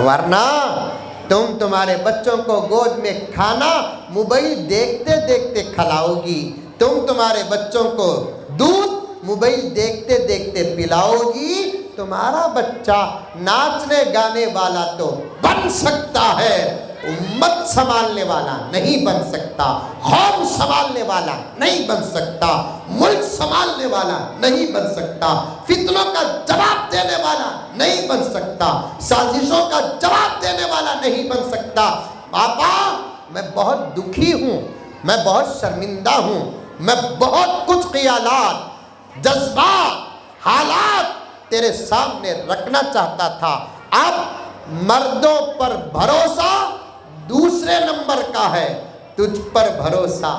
[SPEAKER 1] वरना तुम तुम्हारे बच्चों को गोद में खाना मोबाइल देखते देखते खिलाओगी, तुम तुम्हारे बच्चों को दूध मोबाइल देखते देखते पिलाओगी। तुम्हारा बच्चा नाचने गाने वाला तो बन सकता है, उम्मत संभालने वाला नहीं बन सकता, कौम संभालने वाला नहीं बन सकता, मुल्क संभालने वाला नहीं बन सकता, फितनों का जवाब देने वाला नहीं बन सकता, साजिशों का जवाब देने वाला नहीं बन सकता। पापा, मैं बहुत दुखी हूँ, मैं बहुत शर्मिंदा हूँ, मैं बहुत कुछ ख्यालात, जज्बात, हालात तेरे सामने रखना चाहता था। अब मर्दों पर भरोसा दूसरे नंबर का है, तुझ पर भरोसा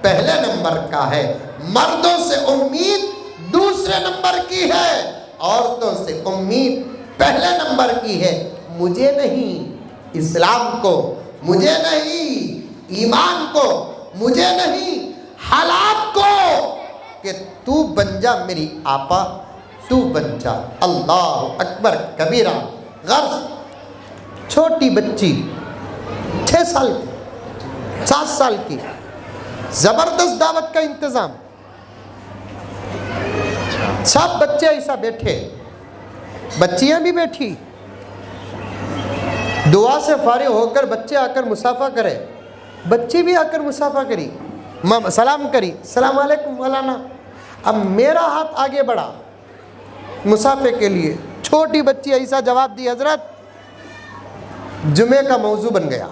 [SPEAKER 1] पहले नंबर का है। मर्दों से उम्मीद दूसरे नंबर की है, औरतों से उम्मीद पहले नंबर की है। मुझे नहीं, इस्लाम को मुझे नहीं, ईमान को मुझे नहीं, हालात को कि तू बन जा मेरी आपा, तू बन जा। अल्लाह अकबर कबीरा। गर्ज छोटी बच्ची 6 साल की, 7 साल की, जबरदस्त दावत का इंतजाम। सब बच्चे ऐसा बैठे, बच्चियां भी बैठी, दुआ से फारिग होकर बच्चे आकर मुसाफा करे, बच्ची भी आकर मुसाफा करी, सलाम करी, सलाम अलैकुम मौलाना। अब मेरा हाथ आगे बढ़ा मुसाफे के लिए, छोटी बच्ची ऐसा जवाब दी, हजरत जुमे का मौजू बन गया,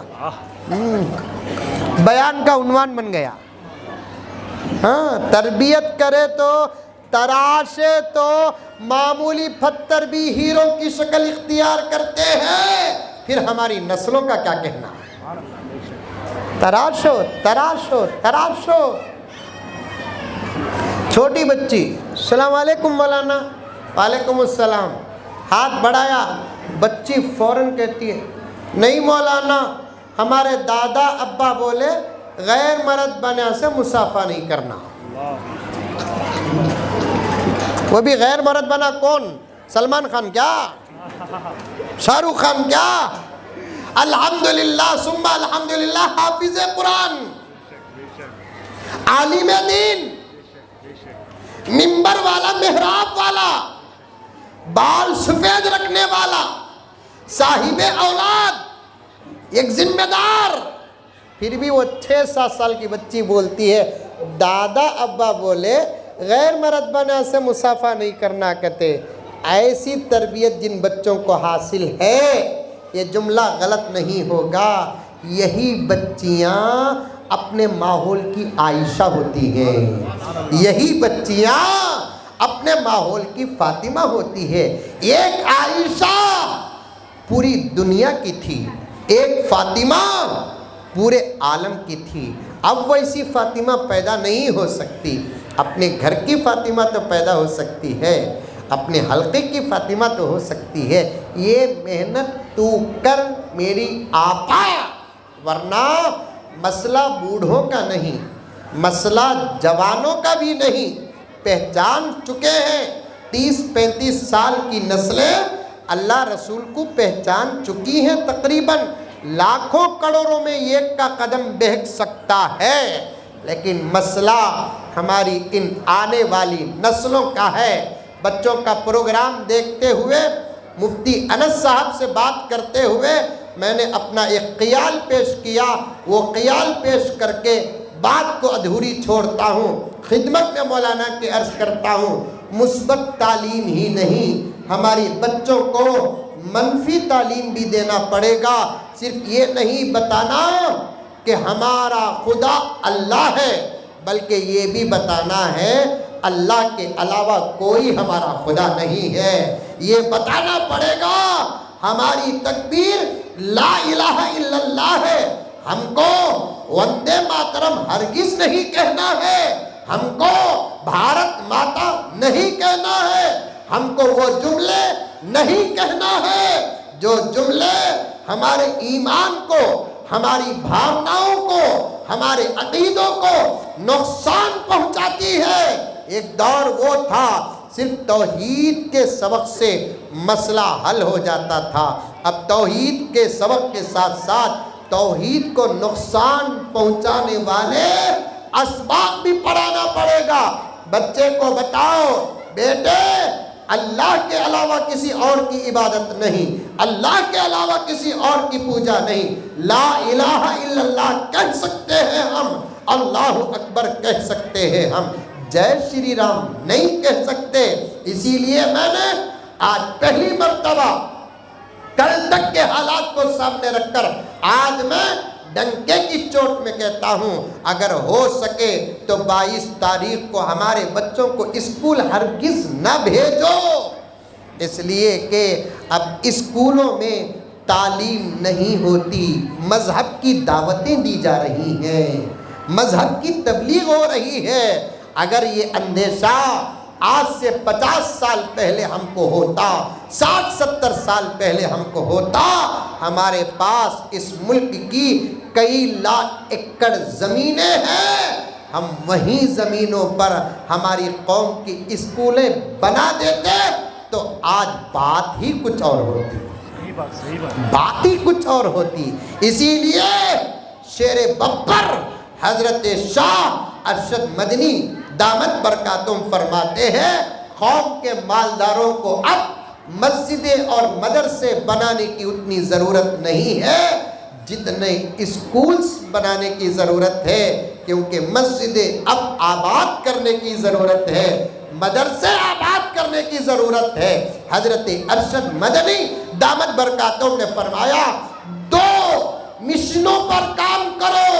[SPEAKER 1] बयान का उन्वान बन गया। हाँ, तरबियत करे तो तराशे तो मामूली पत्थर भी हीरो की शक्ल इख्तियार करते हैं, फिर हमारी नस्लों का क्या कहना। तराशो तराशो तराशो। छोटी बच्ची सलाम वालेकुम मौलाना, वालेकुम अस्सलाम, हाथ बढ़ाया, बच्ची फौरन कहती है नहीं मौलाना, हमारे दादा अब्बा बोले गैर मर्द बना से मुसाफा नहीं करना। वो भी गैर मर्द बना कौन? सलमान खान क्या, शाहरुख खान क्या? अल्हम्दुलिल्लाह सुम्मा अल्हम्दुलिल्लाह हाफिज कुरान, आलिम दीन, मिंबर वाला, मेहराब वाला, बाल सफेद रखने वाला, साहिबे औलाद, एक जिम्मेदार। फिर भी वो 6-7 साल की बच्ची बोलती है दादा अब्बा बोले गैर मर्द बना से मुसाफा नहीं करना कहते। ऐसी तरबियत जिन बच्चों को हासिल है, ये जुमला गलत नहीं होगा, यही बच्चियां अपने माहौल की आयशा होती हैं, यही बच्चियां अपने माहौल की फातिमा होती है। एक आयशा पूरी दुनिया की थी, एक फातिमा पूरे आलम की थी। अब वैसी फातिमा पैदा नहीं हो सकती। अपने घर की फातिमा तो पैदा हो सकती है, अपने हल्के की फातिमा तो हो सकती है। ये मेहनत तू कर मेरी आपा, वरना मसला बूढ़ों का नहीं, मसला जवानों का भी नहीं। पहचान चुके हैं 30-35 साल की नस्लें अल्लाह रसूल को पहचान चुकी हैं। तकरीबन लाखों करोड़ों में एक का कदम बहक सकता है, लेकिन मसला हमारी इन आने वाली नस्लों का है। बच्चों का प्रोग्राम देखते हुए, मुफ्ती अनस साहब से बात करते हुए मैंने अपना एक ख्याल पेश किया। वो ख्याल पेश करके बात को अधूरी छोड़ता हूँ, खिदमत में मौलाना की अर्ज़ करता हूँ। मुस्बत तालीम ही नहीं, हमारी बच्चों को मनफी तालीम भी देना पड़ेगा। सिर्फ ये नहीं बताना कि हमारा खुदा अल्लाह है, बल्कि ये भी बताना है अल्लाह के अलावा कोई हमारा खुदा नहीं है। ये बताना पड़ेगा हमारी तकबीर ला इलाहा इल्लल्लाह है, हमको वंदे मातरम हरगिज नहीं कहना है, हमको भारत माता नहीं कहना है, हमको वो जुमले नहीं कहना है जो जुमले हमारे ईमान को, हमारी भावनाओं को, हमारे अकीदों को नुकसान पहुंचाती है। एक दौर वो था सिर्फ तौहीद के सबक से मसला हल हो जाता था। अब तौहीद के सबक के साथ साथ तौहीद को नुकसान पहुंचाने वाले असबाब भी पढ़ाना पड़ेगा। बच्चे को बताओ बेटे अल्लाह के अलावा किसी और की इबादत नहीं, अल्लाह के अलावा किसी और की पूजा नहीं। ला इलाहा इल्लल्लाह कह सकते हैं हम, अल्लाहु अकबर कह सकते हैं हम, जय श्री राम नहीं कह सकते। इसीलिए मैंने आज पहली मर्तबा कल तक के हालात को सामने रखकर आज मैं डंके की चोट में कहता हूँ, अगर हो सके तो 22 तारीख को हमारे बच्चों को स्कूल हरगिज न भेजो, इसलिए कि अब स्कूलों में तालीम नहीं होती, मजहब की दावतें दी जा रही हैं, मजहब की तबलीग हो रही है। अगर ये अंदेशा आज से 50 साल पहले हमको होता, 60-70 साल पहले हमको होता, हमारे पास इस मुल्क की कई लाख एकड़ ज़मीनें हैं, हम वहीं ज़मीनों पर हमारी कौम की स्कूलें बना देते तो आज बात ही कुछ और होती,
[SPEAKER 2] सही बात।
[SPEAKER 1] बात ही कुछ और होती। इसीलिए शेरे बब्बर हजरत शाह अरशद मदनी दामत बरकातुम फरमाते हैं, कौम के मालदारों को अब मस्जिदें और मदरसे बनाने की उतनी ज़रूरत नहीं है जितने स्कूल्स बनाने की ज़रूरत है, क्योंकि मस्जिदें अब आबाद करने की ज़रूरत है, मदरसे आबाद करने की ज़रूरत है। हजरत अरशद मदनी दामत बरकातुम ने फरमाया, दो मिशनों पर काम करो,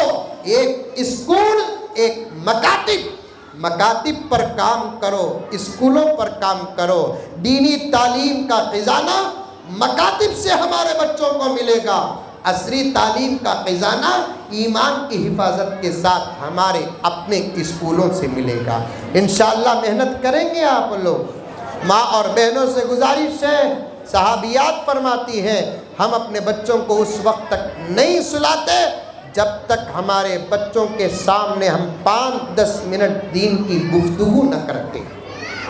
[SPEAKER 1] एक स्कूल एक मकातिब, मकातिब पर काम करो, स्कूलों पर काम करो। दीनी तालीम का खजाना मकातिब से हमारे बच्चों को मिलेगा, असरी तालीम का खजाना ईमान की हिफाजत के साथ हमारे अपने स्कूलों से मिलेगा। इंशाअल्लाह मेहनत करेंगे आप लोग। माँ और बहनों से गुजारिश है, सहाबियात फरमाती हैं, हम अपने बच्चों को उस वक्त तक नहीं सुलाते जब तक हमारे बच्चों के सामने हम 5-10 मिनट दीन की गुफ्तगू न करते।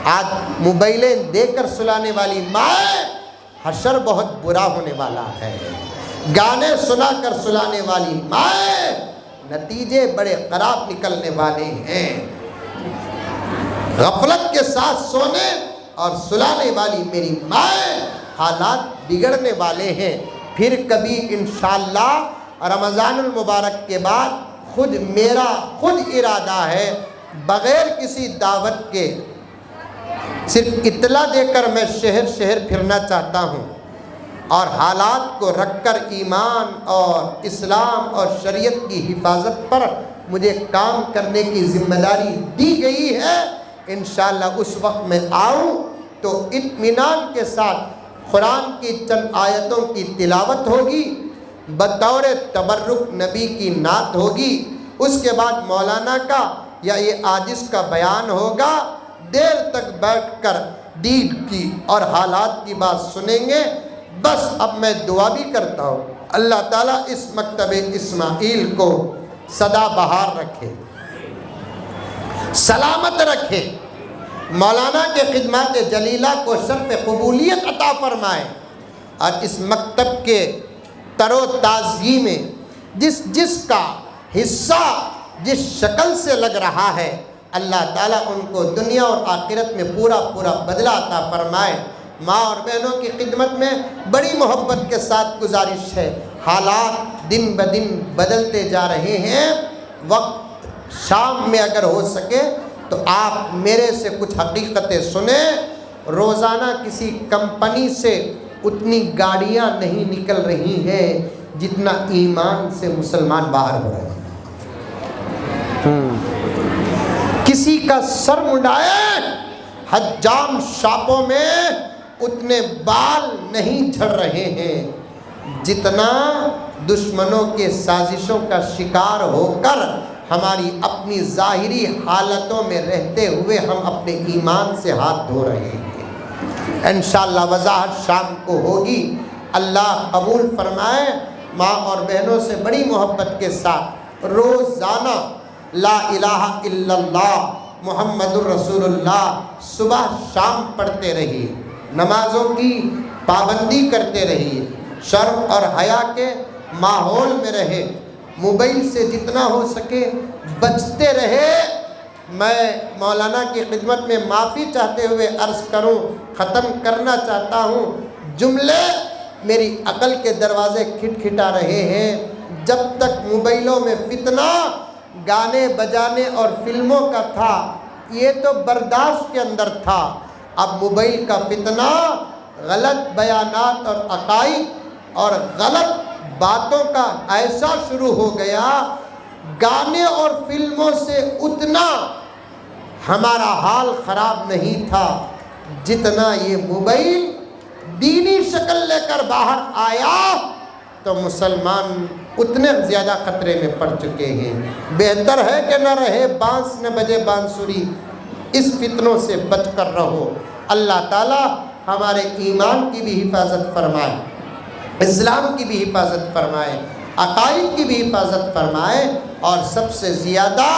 [SPEAKER 1] आज मोबाइलें देकर सुलाने वाली माँ, हशर बहुत बुरा होने वाला है। गाने सुनाकर सुलाने वाली माँ, नतीजे बड़े खराब निकलने वाले हैं। गफलत के साथ सोने और सुलाने वाली मेरी माँ, हालात बिगड़ने वाले हैं। फिर कभी इंशाअल्लाह रमज़ानुल मुबारक के बाद मेरा खुद इरादा है, बग़ैर किसी दावत के सिर्फ इत्तला देकर मैं शहर शहर फिरना चाहता हूँ और हालात को रखकर ईमान और इस्लाम और शरीयत की हिफाजत पर मुझे काम करने की ज़िम्मेदारी दी गई है। इंशाअल्लाह उस वक्त मैं आऊँ तो इत्मीनान के साथ कुरान की चंद आयतों की तिलावत होगी, बतौर तबर्रुक नबी की नात होगी, उसके बाद मौलाना का या ये आजिज़ का बयान होगा। देर तक बैठकर दीन की और हालात की बात सुनेंगे। बस अब मैं दुआ भी करता हूँ, अल्लाह ताला इस मकतबे इस्माइल को सदा बहार रखे, सलामत रखे, मौलाना के खिदमत जलीला को शर्फ कबूलियत अता फरमाए और इस मकतब के तरो ताज़गी में जिसका हिस्सा जिस शक्ल से लग रहा है, अल्लाह ताला उनको दुनिया और आखिरत में पूरा पूरा बदला अता फरमाए। माँ और बहनों की खिदमत में बड़ी मोहब्बत के साथ गुजारिश है, हालात दिन ब दिन बदलते जा रहे हैं। वक्त शाम में अगर हो सके तो आप मेरे से कुछ हकीकतें सुने। रोज़ाना किसी कंपनी से उतनी गाड़ियां नहीं निकल रही हैं जितना ईमान से मुसलमान बाहर हो रहे हैं। किसी का सर मुंडाए, हज्जाम शापों में उतने बाल नहीं झड़ रहे हैं जितना दुश्मनों के साजिशों का शिकार होकर हमारी अपनी ज़ाहिरी हालतों में रहते हुए हम अपने ईमान से हाथ धो रहे हैं। इंशाअल्लाह वज़ाहत शाम को होगी, अल्लाह कबूल फरमाए। माँ और बहनों से बड़ी मोहब्बत के साथ रोज़ाना ला इलाहा इल्लल्लाह मुहम्मदुर रसूलुल्लाह सुबह शाम पढ़ते रहिए, नमाज़ों की पाबंदी करते रहिए, शर्म और हया के माहौल में रहे, मोबाइल से जितना हो सके बचते रहे। मैं मौलाना की खिदमत में माफ़ी चाहते हुए अर्ज़ करूं, ख़त्म करना चाहता हूं। जुमले मेरी अक़ल के दरवाज़े खिटखिटा रहे हैं। जब तक मोबाइलों में फितना गाने बजाने और फिल्मों का था, ये तो बर्दाश्त के अंदर था। अब मोबाइल का फितना गलत बयानात और अकाइद और गलत बातों का ऐसा शुरू हो गया, गाने और फिल्मों से उतना हमारा हाल ख़राब नहीं था जितना ये मोबाइल दीनी शक्ल लेकर बाहर आया तो मुसलमान उतने ज़्यादा ख़तरे में पड़ चुके हैं। बेहतर है कि न रहे बांस न बजे बांसुरी, इस फितनों से बच कर रहो। अल्लाह ताला हमारे ईमान की भी हिफाजत फरमाए, इस्लाम की भी हिफाजत फरमाए, अकाइद की भी हिफाजत फरमाए और सबसे ज़्यादा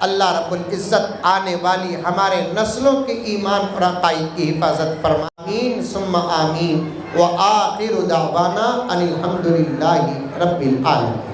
[SPEAKER 1] अल्लाह रब्बुल इज़्ज़त आने वाली हमारे नस्लों के ईमान और अक़ाइद की हिफाजत फरमा। आमीन सुम्मा आमीन व आखिरु दावाना अनिल हम्दुलिल्लाहि रब्बिल आलमीन।